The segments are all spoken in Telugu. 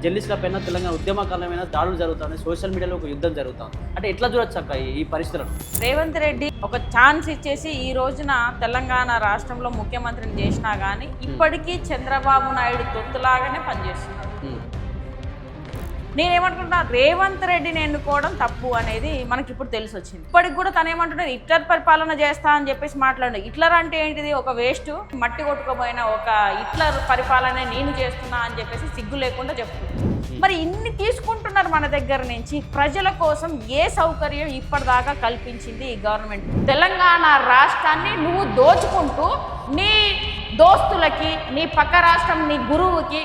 జర్నలిస్టుల పైన తెలంగాణ ఉద్యమకాలమైన దాడులు జరుగుతాయి, సోషల్ మీడియాలో ఒక యుద్ధం జరుగుతుంది. అంటే ఎట్లా చూడొచ్చు అక్క ఈ పరిస్థితులను? రేవంత్ రెడ్డి ఒక ఛాన్స్ ఇచ్చేసి ఈ రోజున తెలంగాణ రాష్ట్రంలో ముఖ్యమంత్రిని చేసినా కానీ ఇప్పటికీ చంద్రబాబు నాయుడు తొత్తులాగానే పనిచేస్తున్నాడు. నేనేమనుకుంటున్నా, రేవంత్ రెడ్డిని ఎన్నుకోవడం తప్పు అనేది మనకి ఇప్పుడు తెలిసి వచ్చింది. ఇప్పటికి కూడా తను ఏమంటున్నాడు, హిట్లర్ పరిపాలన చేస్తా అని చెప్పేసి మాట్లాడు. హిట్లర్ అంటే ఏంటిది? ఒక వేస్ట్ మట్టి కొట్టుకోపోయిన ఒక హిట్లర్ పరిపాలన నేను చేస్తున్నా అని చెప్పేసి సిగ్గు లేకుండా చెప్తుంది. మరి ఇన్ని తీసుకుంటున్నారు మన దగ్గర నుంచి. ప్రజల కోసం ఏ సౌకర్యం ఇప్పటిదాకా కల్పించింది ఈ గవర్నమెంట్? తెలంగాణ రాష్ట్రాన్ని నువ్వు దోచుకుంటూ నీ దోస్తులకి, నీ పక్క రాష్ట్రం, నీ గురువుకి.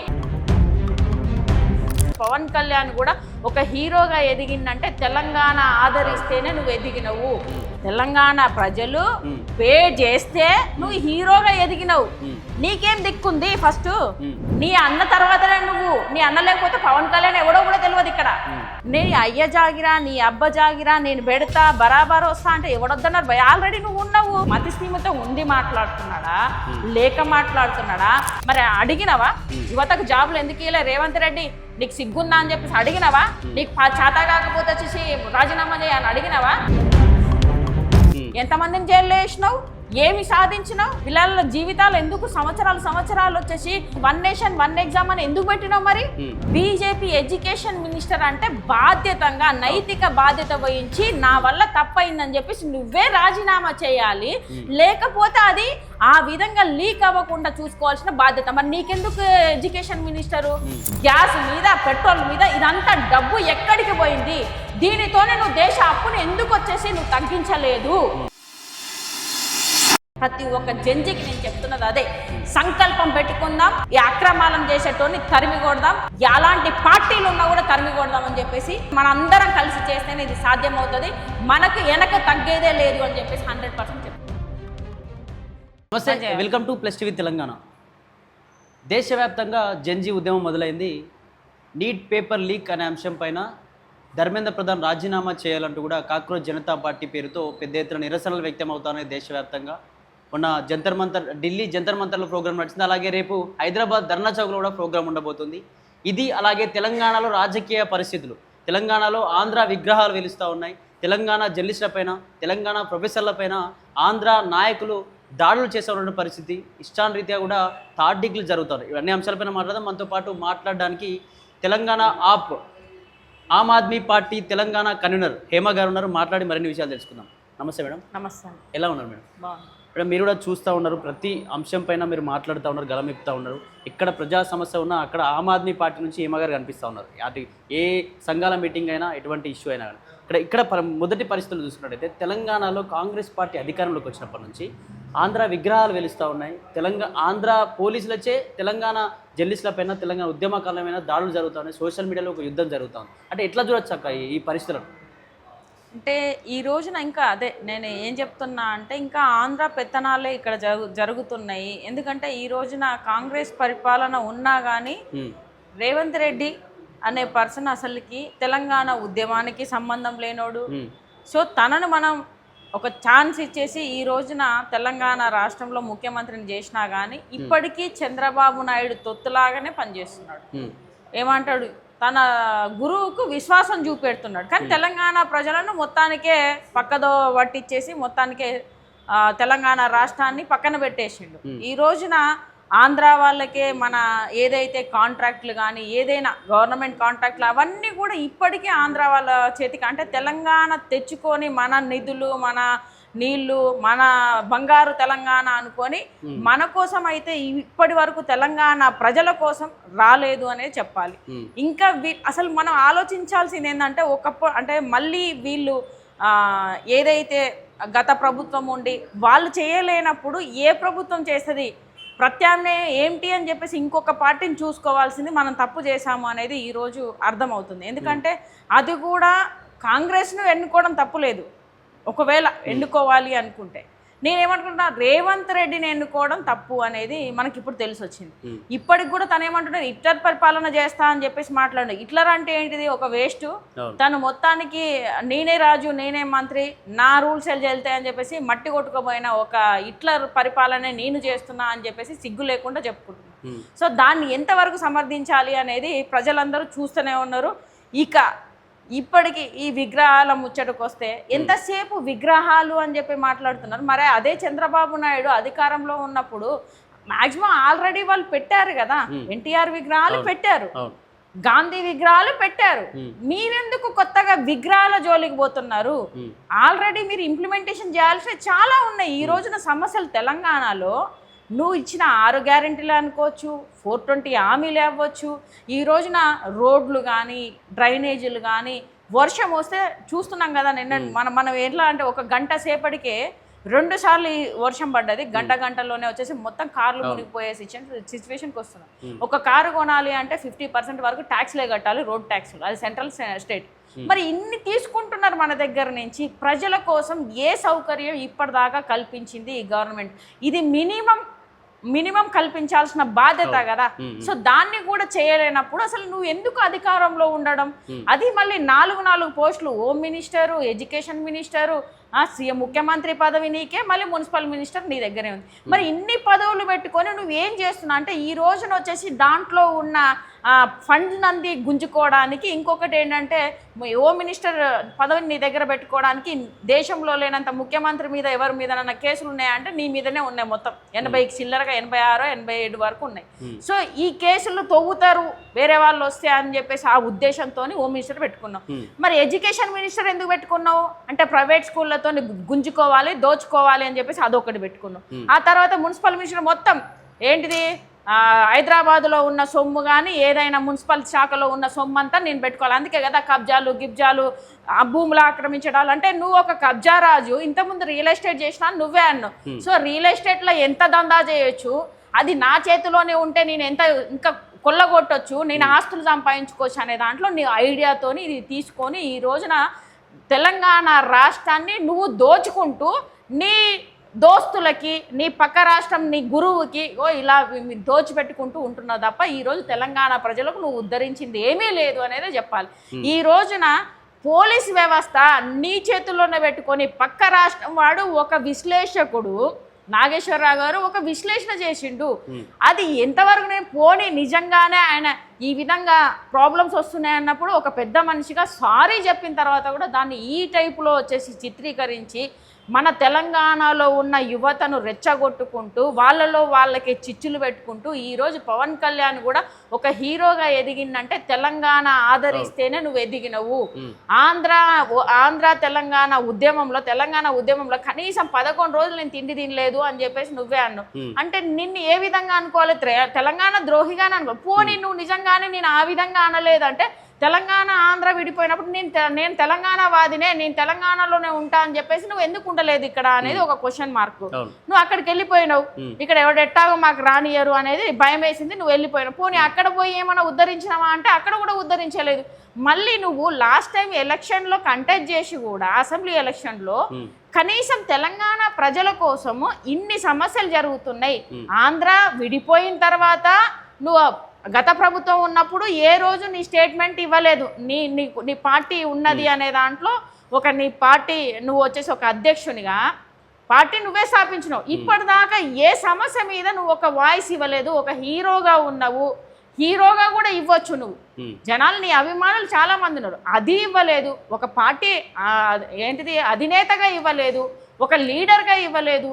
పవన్ కళ్యాణ్ కూడా ఒక హీరోగా ఎదిగిందంటే తెలంగాణ ఆదరిస్తేనే నువ్వు ఎదిగినవు. తెలంగాణ ప్రజలు పే చేస్తే నువ్వు హీరోగా ఎదిగినవు. నీకేం దిక్కుంది? ఫస్ట్ నీ అన్న తర్వాతనే నువ్వు. నీ అన్న లేకపోతే పవన్ కళ్యాణ్ ఎవడో కూడా తెలియదు ఇక్కడ. నీ అయ్య జాగిరా, నీ అబ్బ జాగిరా, నేను పెడతా బరాబర్ వస్తా అంటే ఎవడొద్దన్నారు భయ. ఆల్రెడీ నువ్వు ఉన్నావు. మతి స్థిమితో ఉండి మాట్లాడుతున్నాడా లేక మాట్లాడుతున్నాడా? మరి అడిగినవా యువతకు జాబులు ఎందుకు ఇవ్వలే రేవంత్ రెడ్డి? నీకు సిగ్గుందా అని చెప్పేసి అడిగినవా? నీకు చేత కాకపోతే వచ్చేసి రాజీనామా చేయాలని అడిగినవా? ఎంతమందిని జైల్లో వేసినావు? ఏమి సాధించినావు? పిల్లల జీవితాలు ఎందుకు సంవత్సరాలు వచ్చేసి వన్ నేషన్ వన్ ఎగ్జామ్ అని ఎందుకు పెట్టినావు? మరి బీజేపీ ఎడ్యుకేషన్ మినిస్టర్ అంటే బాధ్యతంగా నైతిక బాధ్యత వహించి నా వల్ల తప్పైందని చెప్పేసి నువ్వే రాజీనామా చేయాలి. లేకపోతే అది ఆ విధంగా లీక్ అవ్వకుండా చూసుకోవాల్సిన బాధ్యత. మరి నీకెందుకు ఎడ్యుకేషన్ మినిస్టరు? గ్యాస్ మీద, పెట్రోల్ మీద ఇదంతా డబ్బు ఎక్కడికి పోయింది? దీనితోనే నువ్వు దేశ అప్పుని ఎందుకు వచ్చేసి నువ్వు తగ్గించలేదు? ప్రతి ఒక్క జంజికి నేను చెప్తున్నది అదే. సంకల్పం పెట్టుకుందాం, ఈ అక్రమాలను చేసేటోని తరిమి కొడదాం, ఎలాంటి పార్టీలు ఉన్నా కూడా తరిమి కొడదాం అని చెప్పేసి మనందరం కలిసి చేస్తేనే ఇది సాధ్యమవుతుంది. మనకు వెనక తగ్గేదే లేదు అని చెప్పేసి 100% చెప్తాను. నమస్తే, welcome to plus TV Telangana. దేశవ్యాప్తంగా జంజీ ఉద్యమం మొదలైంది. నీట్ పేపర్ లీక్ అనే అంశం పైన ధర్మేంద్ర ప్రధాన్ రాజీనామా చేయాలంటూ కూడా కాక్రోచ్ జనతా పార్టీ పేరుతో పెద్ద ఎత్తున నిరసనలు వ్యక్తం అవుతున్నాయి దేశవ్యాప్తంగా. మొన్న జంతర్ మంతర్, ఢిల్లీ జంతర్ మంతర్లో ప్రోగ్రామ్ నడిచింది. అలాగే రేపు హైదరాబాద్ ధర్నా చౌక్లో కూడా ప్రోగ్రామ్ ఉండబోతుంది. ఇది అలాగే తెలంగాణలో రాజకీయ పరిస్థితులు. తెలంగాణలో ఆంధ్ర విగ్రహాలు వెలుస్తూ ఉన్నాయి. తెలంగాణ జర్నలిస్టులపైన, తెలంగాణ ప్రొఫెసర్లపైన ఆంధ్ర నాయకులు దాడులు చేసే ఉన్న పరిస్థితి. ఇష్టానురీత్యా కూడా థర్డ్ డిగ్రీలు జరుగుతారు. ఇవన్నీ అంశాలపైన మాట్లాడదాం. మనతో పాటు మాట్లాడడానికి తెలంగాణ ఆమ్ ఆద్మీ పార్టీ తెలంగాణ కన్వీనర్ హేమ గారు ఉన్నారు. మాట్లాడి మరిన్ని విషయాలు తెలుసుకుందాం. నమస్తే మేడం. నమస్తే. ఎలా ఉన్నారు మేడం? మేడం, మీరు కూడా చూస్తూ ఉన్నారు, ప్రతి అంశం పైన మీరు మాట్లాడుతూ ఉన్నారు, గలమెప్పుతూ ఉన్నారు. ఎక్కడ ప్రజా సమస్య ఉన్నా అక్కడ ఆమ్ ఆద్మీ పార్టీ నుంచి హేమ గారు కనిపిస్తూ ఉన్నారు. అటు ఏ సంఘాల మీటింగ్ అయినా, ఎటువంటి ఇష్యూ అయినా కానీ ఇక్కడ మొదటి పరిస్థితులు చూసుకున్నట్టయితే తెలంగాణలో కాంగ్రెస్ పార్టీ అధికారంలోకి వచ్చినప్పటి నుంచి ఆంధ్ర విగ్రహాలు వెలుస్తూ ఉన్నాయి. ఆంధ్ర పోలీసులచే తెలంగాణ జర్నలిస్టులపైన, తెలంగాణ ఉద్యమకాలమైన దాడులు జరుగుతున్నాయి, సోషల్ మీడియాలో ఒక యుద్ధం జరుగుతుంది. అంటే ఎట్లా చూడొచ్చు అక్క ఈ పరిస్థితులను? అంటే ఈ రోజున ఇంకా అదే నేను ఏం చెప్తున్నా అంటే ఇంకా ఆంధ్ర పెత్తనాలే ఇక్కడ జరుగుతున్నాయి. ఎందుకంటే ఈ రోజున కాంగ్రెస్ పరిపాలన ఉన్నా కానీ రేవంత్ రెడ్డి అనే పర్సన్ అసలుకి తెలంగాణ ఉద్యమానికి సంబంధం లేనోడు. సో తనను మనం ఒక ఛాన్స్ ఇచ్చేసి ఈ రోజున తెలంగాణ రాష్ట్రంలో ముఖ్యమంత్రిని చేసినా కానీ ఇప్పటికీ చంద్రబాబు నాయుడు తొత్తులాగానే పనిచేస్తున్నాడు. ఏమంటాడు, తన గురువుకు విశ్వాసం చూపెడుతున్నాడు. కానీ తెలంగాణ ప్రజలను మొత్తానికే పక్కదో పట్టించేసి మొత్తానికే తెలంగాణ రాష్ట్రాన్ని పక్కన పెట్టేసిండు. ఈ రోజున ఆంధ్ర వాళ్ళకే మన ఏదైతే కాంట్రాక్ట్లు కానీ ఏదైనా గవర్నమెంట్ కాంట్రాక్ట్లు అవన్నీ కూడా ఇప్పటికీ ఆంధ్ర వాళ్ళ చేతికి, అంటే తెలంగాణ తెచ్చుకొని మన నిధులు, మన నీళ్లు, మన బంగారు తెలంగాణ అనుకొని మన కోసం అయితే ఇప్పటి వరకు తెలంగాణ ప్రజల కోసం రాలేదు అనే చెప్పాలి. ఇంకా అసలు మనం ఆలోచించాల్సింది ఏంటంటే ఒకప్పుడు అంటే మళ్ళీ వీళ్ళు ఏదైతే గత ప్రభుత్వం ఉండి వాళ్ళు చేయలేనప్పుడు ఏ ప్రభుత్వం చేస్తుంది? ప్రత్యామ్నాయం ఏంటి అని చెప్పేసి ఇంకొక పార్టీని చూసుకోవాల్సింది మనం తప్పు చేశాము అనేది ఈరోజు అర్థమవుతుంది. ఎందుకంటే అది కూడా కాంగ్రెస్ను ఎన్నుకోవడం తప్పులేదు ఒకవేళ ఎన్నుకోవాలి అనుకుంటే. నేనేమనుకుంటున్నా, రేవంత్ రెడ్డిని ఎన్నుకోవడం తప్పు అనేది మనకి ఇప్పుడు తెలిసి వచ్చింది. ఇప్పటికి కూడా తను ఏమంటున్నాడు, హిట్లర్ పరిపాలన చేస్తా అని చెప్పేసి మాట్లాడు. హిట్లర్ అంటే ఏంటిది? ఒక వేస్ట్. తను మొత్తానికి నేనే రాజు, నేనే మంత్రి, నా రూల్స్ వెళ్తాయని చెప్పేసి మట్టి కొట్టుకుపోయిన ఒక హిట్లర్ పరిపాలన నేను చేస్తున్నా అని చెప్పేసి సిగ్గు లేకుండా చెప్పుకుంటున్నాను. సో దాన్ని ఎంతవరకు సమర్థించాలి అనేది ప్రజలందరూ చూస్తూనే ఉన్నారు. ఇప్పటికి ఈ విగ్రహాల ముచ్చటకు వస్తే ఎంతసేపు విగ్రహాలు అని చెప్పి మాట్లాడుతున్నారు. మరి అదే చంద్రబాబు నాయుడు అధికారంలో ఉన్నప్పుడు మాక్సిమం ఆల్రెడీ వాళ్ళు పెట్టారు కదా, ఎన్టీఆర్ విగ్రహాలు పెట్టారు, గాంధీ విగ్రహాలు పెట్టారు. మీరెందుకు కొత్తగా విగ్రహాల జోలికి పోతున్నారు? ఆల్రెడీ మీరు ఇంప్లిమెంటేషన్ చేయాల్సిన చాలా ఉన్నాయి. ఈ రోజున సమస్యలు తెలంగాణలో నువ్వు ఇచ్చిన 6 గ్యారెంటీలు అనుకోవచ్చు, 420 హామీలు అవ్వచ్చు, ఈ రోజున రోడ్లు కానీ డ్రైనేజీలు కానీ వర్షం వస్తే చూస్తున్నాం కదా. నిన్న మనం ఎట్లా అంటే ఒక గంట సేపటికే 2 సార్లు వర్షం పడ్డది, గంటలోనే వచ్చేసి మొత్తం కార్లు మునిగిపోయే సిచ్యువేషన్కి వస్తున్నాం. ఒక కారు కొనాలి అంటే 50% వరకు ట్యాక్స్లే కట్టాలి, రోడ్ ట్యాక్స్లు, అది సెంట్రల్ స్టేట్. మరి ఇన్ని తీసుకుంటున్నారు మన దగ్గర నుంచి. ప్రజల కోసం ఏ సౌకర్యం ఇప్పటిదాకా కల్పించింది ఈ గవర్నమెంట్? ఇది మినిమం కల్పించాల్సిన బాధ్యత కదా. సో దాన్ని కూడా చేయలేనప్పుడు అసలు నువ్వు ఎందుకు అధికారంలో ఉండడం? అది మళ్ళీ 4 పోస్టులు, home minister, education minister, CM ముఖ్యమంత్రి పదవి నీకే, మళ్ళీ మున్సిపల్ మినిస్టర్ నీ దగ్గరే ఉంది. మరి ఇన్ని పదవులు పెట్టుకొని నువ్వేం చేస్తున్నావు అంటే ఈ రోజున వచ్చేసి దాంట్లో ఉన్న ఫండ్ నంది గుంజుకోవడానికి, ఇంకొకటి ఏంటంటే హోమ్ మినిస్టర్ పదవిని నీ దగ్గర పెట్టుకోవడానికి దేశంలో లేనంత ముఖ్యమంత్రి మీద ఎవరి మీద కేసులు ఉన్నాయంటే నీ మీదనే ఉన్నాయి. మొత్తం 80 చిల్లరగా 86, 87 వరకు ఉన్నాయి. సో ఈ కేసులు తవ్వుతారు వేరే వాళ్ళు వస్తే అని చెప్పేసి ఆ ఉద్దేశంతో హోమ్ మినిస్టర్ పెట్టుకున్నావు. మరి ఎడ్యుకేషన్ మినిస్టర్ ఎందుకు పెట్టుకున్నావు అంటే ప్రైవేట్ స్కూళ్ళతో గుంజుకోవాలి, దోచుకోవాలి అని చెప్పేసి అదొకటి పెట్టుకున్నావు. ఆ తర్వాత మున్సిపల్ మినిస్టర్ మొత్తం ఏంటిది, హైదరాబాద్లో ఉన్న సొమ్ము కానీ ఏదైనా మున్సిపల్ శాఖలో ఉన్న సొమ్ము అంతా నేను పెట్టుకోవాలి. అందుకే కదా కబ్జాలు గిబ్జాలు, భూములు ఆక్రమించడాలు. అంటే నువ్వు ఒక కబ్జా రాజు, ఇంతకుముందు రియల్ ఎస్టేట్ చేసినా నువ్వే అన్నావు. సో రియల్ ఎస్టేట్లో ఎంత దందా చేయొచ్చు, అది నా చేతిలోనే ఉంటే నేను ఇంకా కొల్లగొట్టొచ్చు, నేను ఆస్తులు సంపాదించుకోవచ్చు అనే దాంట్లో నీ ఐడియాతోని ఇది తీసుకొని ఈ రోజున తెలంగాణ రాష్ట్రాన్ని నువ్వు దోచుకుంటూ నీ దోస్తులకి, నీ పక్క రాష్ట్రం, నీ గురువుకి ఇలా దోచిపెట్టుకుంటూ ఉంటున్నావు తప్ప ఈరోజు తెలంగాణ ప్రజలకు నువ్వు ఉద్ధరించింది ఏమీ లేదు అనేది చెప్పాలి. ఈ రోజున పోలీస్ వ్యవస్థ నీ చేతుల్లోనే పెట్టుకొని పక్క రాష్ట్రం వాడు ఒక విశ్లేషకుడు నాగేశ్వరరావు గారు ఒక విశ్లేషణ చేసిండు. అది ఎంతవరకు నేను పోనీ నిజంగానే ఆయన ఈ విధంగా ప్రాబ్లమ్స్ వస్తున్నాయి అన్నప్పుడు ఒక పెద్ద మనిషిగా సారీ చెప్పిన తర్వాత కూడా దాన్ని ఈ టైపులో వచ్చేసి చిత్రీకరించి మన తెలంగాణలో ఉన్న యువతను రెచ్చగొట్టుకుంటూ వాళ్ళకి చిచ్చులు పెట్టుకుంటూ ఈరోజు పవన్ కళ్యాణ్ కూడా ఒక హీరోగా ఎదిగిందంటే తెలంగాణ ఆదరిస్తేనే నువ్వు ఎదిగినవు. ఆంధ్ర తెలంగాణ ఉద్యమంలో కనీసం 11 రోజులు నేను తిండి తినలేదు అని చెప్పేసి నువ్వే అన్నావు. అంటే నిన్ను ఏ విధంగా అనుకోవాలి? తెలంగాణ ద్రోహిగానే అనుకో. పోనీ నువ్వు నిజంగానే నేను ఆ విధంగా అనలేదంటే తెలంగాణ ఆంధ్ర విడిపోయినప్పుడు నేను తెలంగాణ వాదినే, నేను తెలంగాణలోనే ఉంటా అని చెప్పేసి నువ్వు ఎందుకు ఉండలేదు ఇక్కడ అనేది ఒక క్వశ్చన్ మార్క్. నువ్వు అక్కడికి వెళ్ళిపోయినావు, ఇక్కడ ఎవడెట్టాగో మాకు రానియరు అనేది భయం వేసింది, నువ్వు వెళ్ళిపోయినావు. పోనీ అక్కడ పోయి ఏమైనా ఉద్ధరించినావా అంటే అక్కడ కూడా ఉద్ధరించలేదు. మళ్ళీ నువ్వు లాస్ట్ టైం ఎలక్షన్లో కంటెస్ట్ చేసి కూడా అసెంబ్లీ ఎలక్షన్లో కనీసం తెలంగాణ ప్రజల కోసము ఇన్ని సమస్యలు జరుగుతున్నాయి. ఆంధ్ర విడిపోయిన తర్వాత నువ్వు గత ప్రభుత్వం ఉన్నప్పుడు ఏ రోజు నీ స్టేట్మెంట్ ఇవ్వలేదు. నీ పార్టీ ఉన్నది అనే దాంట్లో నీ పార్టీ నువ్వు వచ్చేసి ఒక అధ్యక్షునిగా పార్టీ నువ్వే స్థాపించినావు. ఇప్పటిదాకా ఏ సమస్య మీద నువ్వు ఒక వాయిస్ ఇవ్వలేదు. ఒక హీరోగా ఉన్నావు, హీరోగా కూడా ఇవ్వచ్చు నువ్వు. జనాలు నీ అభిమానులు చాలా మంది ఉన్నారు, అది ఇవ్వలేదు. ఒక పార్టీ అధినేతగా ఇవ్వలేదు, ఒక లీడర్గా ఇవ్వలేదు.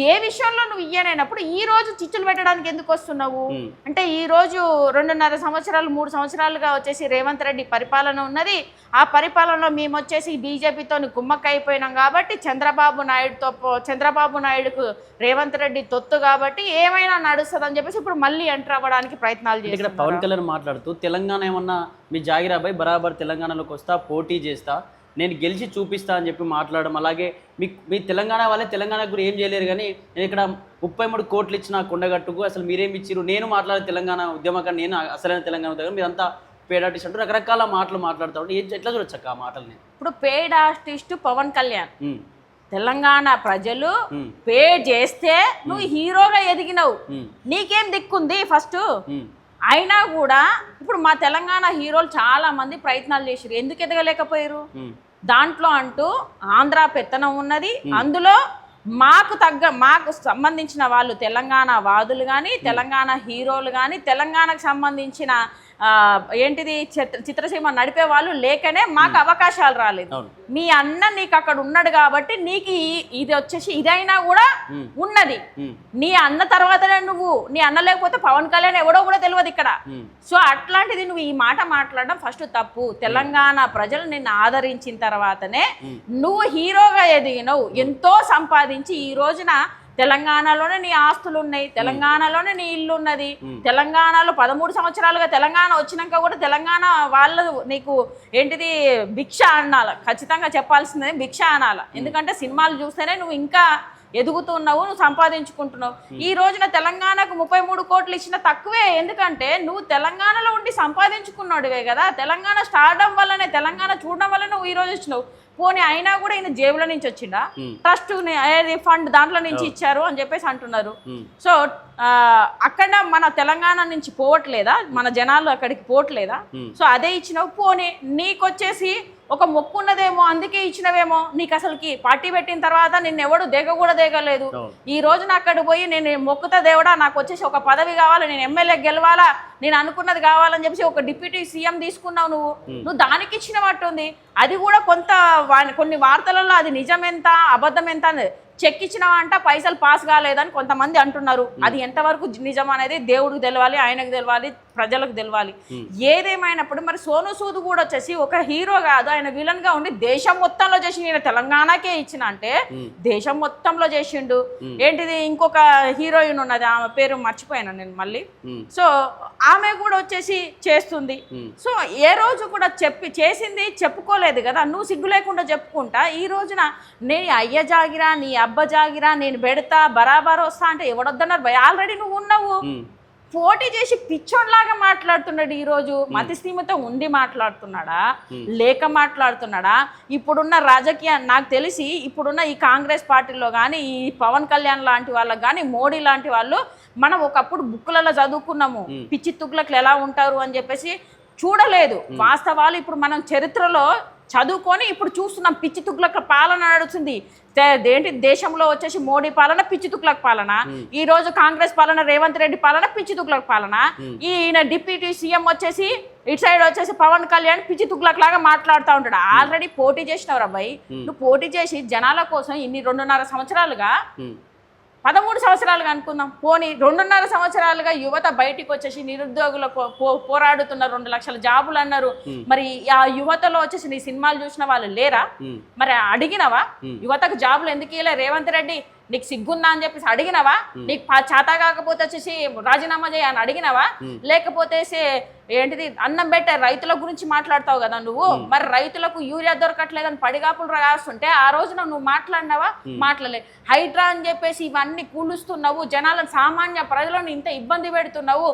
ఏ విషయంలో నువ్వు ఇయ్యనైనప్పుడు ఈ రోజు చిచ్చులు పెట్టడానికి ఎందుకు వస్తున్నావు అంటే ఈ రోజు 2.5 సంవత్సరాలు 3 సంవత్సరాలుగా వచ్చేసి రేవంత్ రెడ్డి పరిపాలన ఉన్నది. ఆ పరిపాలనలో మేము వచ్చేసి బీజేపీతో కుమ్మక్కైపోయినాం కాబట్టి చంద్రబాబు నాయుడుకు రేవంత్ రెడ్డి తొత్తు కాబట్టి ఏమైనా నడుస్తుందని చెప్పేసి ఇప్పుడు మళ్ళీ ఎంటర్ అవ్వడానికి ప్రయత్నాలు చేస్తారు. ఇక్కడ పవన్ కళ్యాణ్ మాట్లాడుతూ తెలంగాణ ఏమన్నా మీ జాగిరాబాయ్ బరాబర్ తెలంగాణలోకి వస్తా, పోటీ చేస్తా, నేను గెలిచి చూపిస్తా అని చెప్పి మాట్లాడడం. అలాగే మీ తెలంగాణ వాళ్ళే తెలంగాణ గురించి ఏం చేయలేరు, కానీ నేను ఇక్కడ 33 కోట్లు ఇచ్చిన కొండగట్టుకు అసలు మీరేమి ఇచ్చిరు, నేను మాట్లాడే తెలంగాణ ఉద్యమకాన్ని, నేను అసలైన తెలంగాణ ఉద్యమం, మీరంతా పేడ్ ఆర్టిస్ట్ అంటూ రకరకాల మాటలు మాట్లాడుతూ ఉంటే ఎట్లా చూడొచ్చు ఆ మాటల్ని? ఇప్పుడు పేడ్ ఆర్టిస్ట్ పవన్ కళ్యాణ్, తెలంగాణ ప్రజలు పే చేస్తే నువ్వు హీరోగా ఎదిగినవు, నీకేం దిక్కుంది ఫస్ట్? అయినా కూడా ఇప్పుడు మా తెలంగాణ హీరోలు చాలా మంది ప్రయత్నాలు చేసిరు, ఎందుకు ఎదగలేకపోయారు? దాంట్లో అంటూ ఆంధ్ర పెత్తనం ఉన్నది, అందులో మాకు సంబంధించిన వాళ్ళు తెలంగాణ వాదులు కానీ తెలంగాణ హీరోలు కానీ తెలంగాణకు సంబంధించిన ఏంటిది చిత్రసీమ నడిపే వాళ్ళు లేకనే మాకు అవకాశాలు రాలేదు. మీ అన్న నీకు అక్కడ ఉన్నాడు కాబట్టి నీకు ఇది వచ్చేసి ఇదైనా కూడా ఉన్నది. నీ అన్న తర్వాతనే నువ్వు, నీ అన్న లేకపోతే పవన్ కళ్యాణ్ ఎవడో కూడా తెలియదు ఇక్కడ. సో అట్లాంటిది నువ్వు ఈ మాట మాట్లాడడం ఫస్ట్ తప్పు. తెలంగాణ ప్రజలు నిన్ను ఆదరించిన తర్వాతనే నువ్వు హీరోగా ఎదిగినవు, ఎంతో సంపాదించి ఈ రోజున తెలంగాణలోనే నీ ఆస్తులు ఉన్నాయి, తెలంగాణలోనే నీ ఇల్లు ఉన్నది. తెలంగాణలో 13 సంవత్సరాలుగా తెలంగాణ వచ్చినాక కూడా తెలంగాణ వాళ్ళు నీకు ఏంటిది భిక్ష అనాల, ఖచ్చితంగా చెప్పాల్సిందే భిక్ష అనాల. ఎందుకంటే సినిమాలు చూస్తేనే నువ్వు ఇంకా ఎదుగుతున్నావు, నువ్వు సంపాదించుకుంటున్నావు. ఈ రోజున తెలంగాణకు 33 కోట్లు ఇచ్చిన తక్కువే. ఎందుకంటే నువ్వు తెలంగాణలో ఉండి సంపాదించుకున్నాడువే కదా. తెలంగాణ స్టార్డమ్ వల్లనే, తెలంగాణ చూడడం వల్ల నువ్వు ఈ రోజు వచ్చినావు. పోనీ అయినా కూడా ఈయన జేబుల నుంచి వచ్చిందా, ట్రస్ట్ ఫండ్ దాంట్లో నుంచి ఇచ్చారు అని చెప్పేసి అంటున్నారు. సో అక్కడ మన తెలంగాణ నుంచి పోవట్లేదా, మన జనాలు అక్కడికి పోవట్లేదా? సో అదే ఇచ్చినావు. పోనీ నీకొచ్చేసి ఒక మొక్కు ఉన్నదేమో అందుకే ఇచ్చినవేమో. నీకు అసలుకి పార్టీ పెట్టిన తర్వాత నిన్ను ఎవడు దేగ కూడా దేగలేదు. ఈ రోజున అక్కడ పోయి నేను మొక్కుతా దేవుడా నాకు వచ్చేసి ఒక పదవి కావాలి, నేను ఎమ్మెల్యే గెలవాలా, నేను అనుకున్నది కావాలని చెప్పేసి ఒక డిప్యూటీ సీఎం తీసుకున్నావు. నువ్వు దానికి ఇచ్చినట్టుంది. అది కూడా కొన్ని వార్తలలో అది నిజం ఎంత అబద్ధం ఎంత చెక్ ఇచ్చినావా అంట, పైసలు పాస్ కాలేదని కొంతమంది అంటున్నారు. అది ఎంతవరకు నిజం అనేది దేవుడికి తెలవాలి, ఆయనకు తెలవాలి, ప్రజలకు తెలవాలి. ఏదేమైనప్పుడు మరి సోను సూద్ కూడా వచ్చేసి ఒక హీరో కాదు, ఆయన విలన్ గా ఉండి దేశం మొత్తంలో చేసి నేను తెలంగాణకే ఇచ్చిన అంటే దేశం మొత్తంలో చేసిండు. ఏంటిది ఇంకొక హీరోయిన్ ఉన్నది, ఆమె పేరు మర్చిపోయాను నేను మళ్ళీ. సో ఆమె కూడా వచ్చేసి చేస్తుంది. సో ఏ రోజు కూడా చేసింది చెప్పుకోలేదు కదా. నువ్వు సిగ్గు లేకుండా చెప్పుకుంటా ఈ రోజున నేను అయ్య జాగిరా నీ అబ్బ జాగిరా నేను పెడతా బరాబర్ వస్తా అంటే ఎవడొద్దన్నారు భయ. ఆల్రెడీ నువ్వు ఉన్నావు, పోటీ చేసి పిచ్చోడ్లాగా మాట్లాడుతున్నాడు. ఈరోజు మతిస్థీమతో ఉండి మాట్లాడుతున్నాడా లేక మాట్లాడుతున్నాడా? ఇప్పుడున్న నాకు తెలిసి ఇప్పుడున్న ఈ కాంగ్రెస్ పార్టీలో కానీ ఈ పవన్ కళ్యాణ్ లాంటి వాళ్ళకి కానీ మోడీ లాంటి వాళ్ళు మనం ఒకప్పుడు బుక్కులలో చదువుకున్నాము పిచ్చి తుగ్లకులు ఎలా ఉంటారు అని చెప్పేసి చూడలేదు. వాస్తవాలు ఇప్పుడు మనం చరిత్రలో చదువుకొని ఇప్పుడు చూస్తున్నాం. పిచ్చి తుగ్లక పాలన నడుస్తుంది. ఏంటి దేశంలో వచ్చేసి మోడీ పాలన పిచ్చి తుగ్లక్ పాలన, ఈ రోజు కాంగ్రెస్ పాలన రేవంత్ రెడ్డి పాలన పిచ్చి తుగ్లక్ పాలన. ఈయన డిప్యూటీ సీఎం వచ్చేసి ఇటు సైడ్ వచ్చేసి పవన్ కళ్యాణ్ పిచ్చి తుగ్లక్ లాగా మాట్లాడుతూ ఉంటాడు. ఆల్రెడీ పోటీ చేసినవు అబ్బాయి. నువ్వు పోటీ చేసి జనాల కోసం ఇన్ని 2.5 సంవత్సరాలుగా 13 సంవత్సరాలుగా అనుకుందాం, పోనీ 2.5 సంవత్సరాలుగా యువత బయటికి వచ్చేసి నిరుద్యోగుల పోరాడుతున్న 2 లక్షల జాబులు అన్నారు. మరి ఆ యువతలో వచ్చేసి నీ సినిమాలు చూసిన వాళ్ళు లేరా? మరి అడిగినవా యువతకు జాబులు ఎందుకు ఇవ్వలే రేవంత్ రెడ్డి? నీకు సిగ్గుందా అని చెప్పేసి అడిగినవా? నీకు చేత కాకపోతే వచ్చేసి రాజీనామా చేయ అని అడిగినవా? లేకపోతే ఏంటిది అన్నం పెట్టే రైతుల గురించి మాట్లాడతావు కదా నువ్వు. మరి రైతులకు యూరియా దొరకట్లేదని పడిగాపులు రాస్తుంటే ఆ రోజున నువ్వు మాట్లాడినావా? మాట్లాడలే. హైడ్రా అని చెప్పేసి ఇవన్నీ కూలుస్తున్నావు, జనాలను సామాన్య ప్రజలను ఇంత ఇబ్బంది పెడుతున్నావు.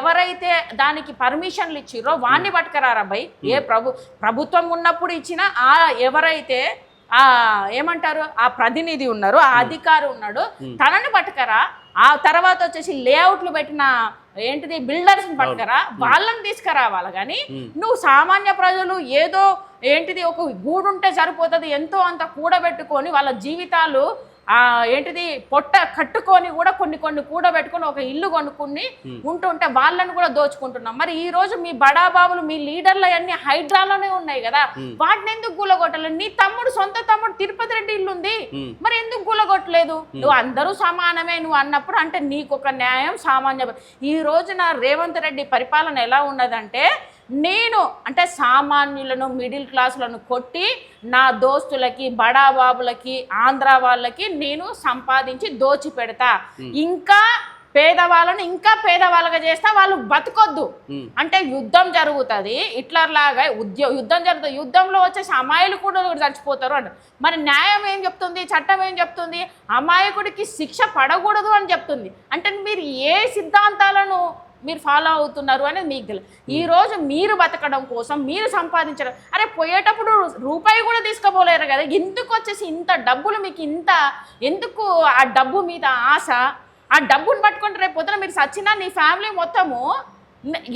ఎవరైతే దానికి పర్మిషన్లు ఇచ్చిర్రో వాడిని పట్టుకరారా భయ్. ఏ ప్రభుత్వం ఉన్నప్పుడు ఇచ్చిన ఎవరైతే ఏమంటారు ఆ ప్రతినిధి ఉన్నారు, ఆ అధికారి ఉన్నాడు, తనని పట్టుకరా. ఆ తర్వాత వచ్చేసి లేఅవుట్లు పెట్టిన ఏంటిది బిల్డర్స్ని పట్టుకరా, వాళ్ళని తీసుకురావాలి. కానీ నువ్వు సామాన్య ప్రజలు ఏదో ఏంటిది ఒక గూడుంటే సరిపోతుంది, ఎంతో అంత కూడబెట్టుకొని వాళ్ళ జీవితాలు ఏంటిది పొట్ట కట్టుకొని కూడా కొన్ని కూడబెట్టుకొని ఒక ఇల్లు కొనుక్కుని ఉంటుంటే వాళ్ళని కూడా దోచుకుంటున్నాం. మరి ఈ రోజు మీ బడాబాబులు మీ లీడర్లు అన్ని హైడ్రాలోనే ఉన్నాయి కదా, వాటిని ఎందుకు గులగొట్టలేదు? నీ సొంత తమ్ముడు తిరుపతి రెడ్డి ఇల్లు ఉంది, మరి ఎందుకు గులగొట్టలేదు? నువ్వు అందరూ సమానమే నువ్వు అన్నప్పుడు అంటే నీకు ఒక న్యాయం సామాన్య. ఈ రోజున రేవంత్ రెడ్డి పరిపాలన ఎలా ఉన్నదంటే నేను అంటే సామాన్యులను మిడిల్ క్లాసులను కొట్టి నా దోస్తులకి బడాబాబులకి ఆంధ్ర వాళ్ళకి నేను సంపాదించి దోచి పెడతా, ఇంకా పేదవాళ్ళని ఇంకా పేదవాళ్ళగా చేస్తా, వాళ్ళు బతకొద్దు అంటే యుద్ధం జరుగుతుంది. హిట్లర్ లాగా యుద్ధం జరుగుతుంది, యుద్ధంలో వచ్చేసి అమాయకులు కూడా చచ్చిపోతారు అంట. మరి న్యాయం ఏం చెప్తుంది, చట్టం ఏం చెప్తుంది? అమాయకుడికి శిక్ష పడకూడదు అని చెప్తుంది. అంటే మీరు ఏ సిద్ధాంతాలను మీరు ఫాలో అవుతున్నారు అనేది మీకు తెలియదు. ఈరోజు మీరు బతకడం కోసం మీరు సంపాదించడం, అరే పోయేటప్పుడు రూపాయి కూడా తీసుకోపోలేరు కదా, ఎందుకు వచ్చేసి ఇంత డబ్బులు మీకు ఎందుకు ఆ డబ్బు మీద ఆశ? ఆ డబ్బుని పట్టుకుంటే రేపు పొద్దున మీరు సచ్చినా నీ ఫ్యామిలీ మొత్తము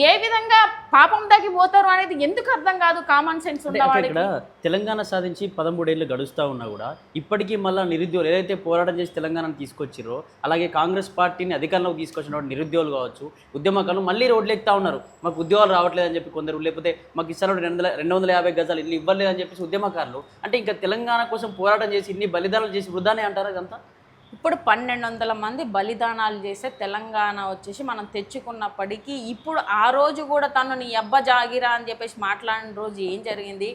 ఏ విధంగా పాపం తగ్గిపోతారు అనేది ఎందుకు అర్థం కాదు కామన్ సెన్స్ ఉన్నవాడికి. ఇక్కడ తెలంగాణ సాధించి 13 ఏళ్ళు గడుస్తూ ఉన్నా కూడా ఇప్పటికీ మళ్ళీ నిరుద్యోగులు ఏదైతే పోరాటం చేసి తెలంగాణను తీసుకొచ్చిరో అలాగే కాంగ్రెస్ పార్టీని అధికారంలోకి తీసుకొచ్చిన నిరుద్యోగులు కావచ్చు, ఉద్యమకారులు మళ్ళీ రోడ్లు ఎక్కుతా ఉన్నారు. మాకు ఉద్యోగాలు రావట్లేదని చెప్పి కొందరు, లేకపోతే మాకు ఇస్తున్న 250 గజాలు ఇల్లు ఇవ్వలేదని చెప్పేసి ఉద్యమకారులు. అంటే ఇంకా తెలంగాణ కోసం పోరాటం చేసి ఇన్ని బలిదానాలు చేసి వృధానే అంటారా ఇదంతా? ఇప్పుడు 1200 మంది బలిదానాలు చేసే తెలంగాణ వచ్చేసి మనం తెచ్చుకున్నప్పటికీ ఇప్పుడు ఆ రోజు కూడా తను నీ అబ్బ జాగిరా అని చెప్పేసి మాట్లాడిన రోజు ఏం జరిగింది?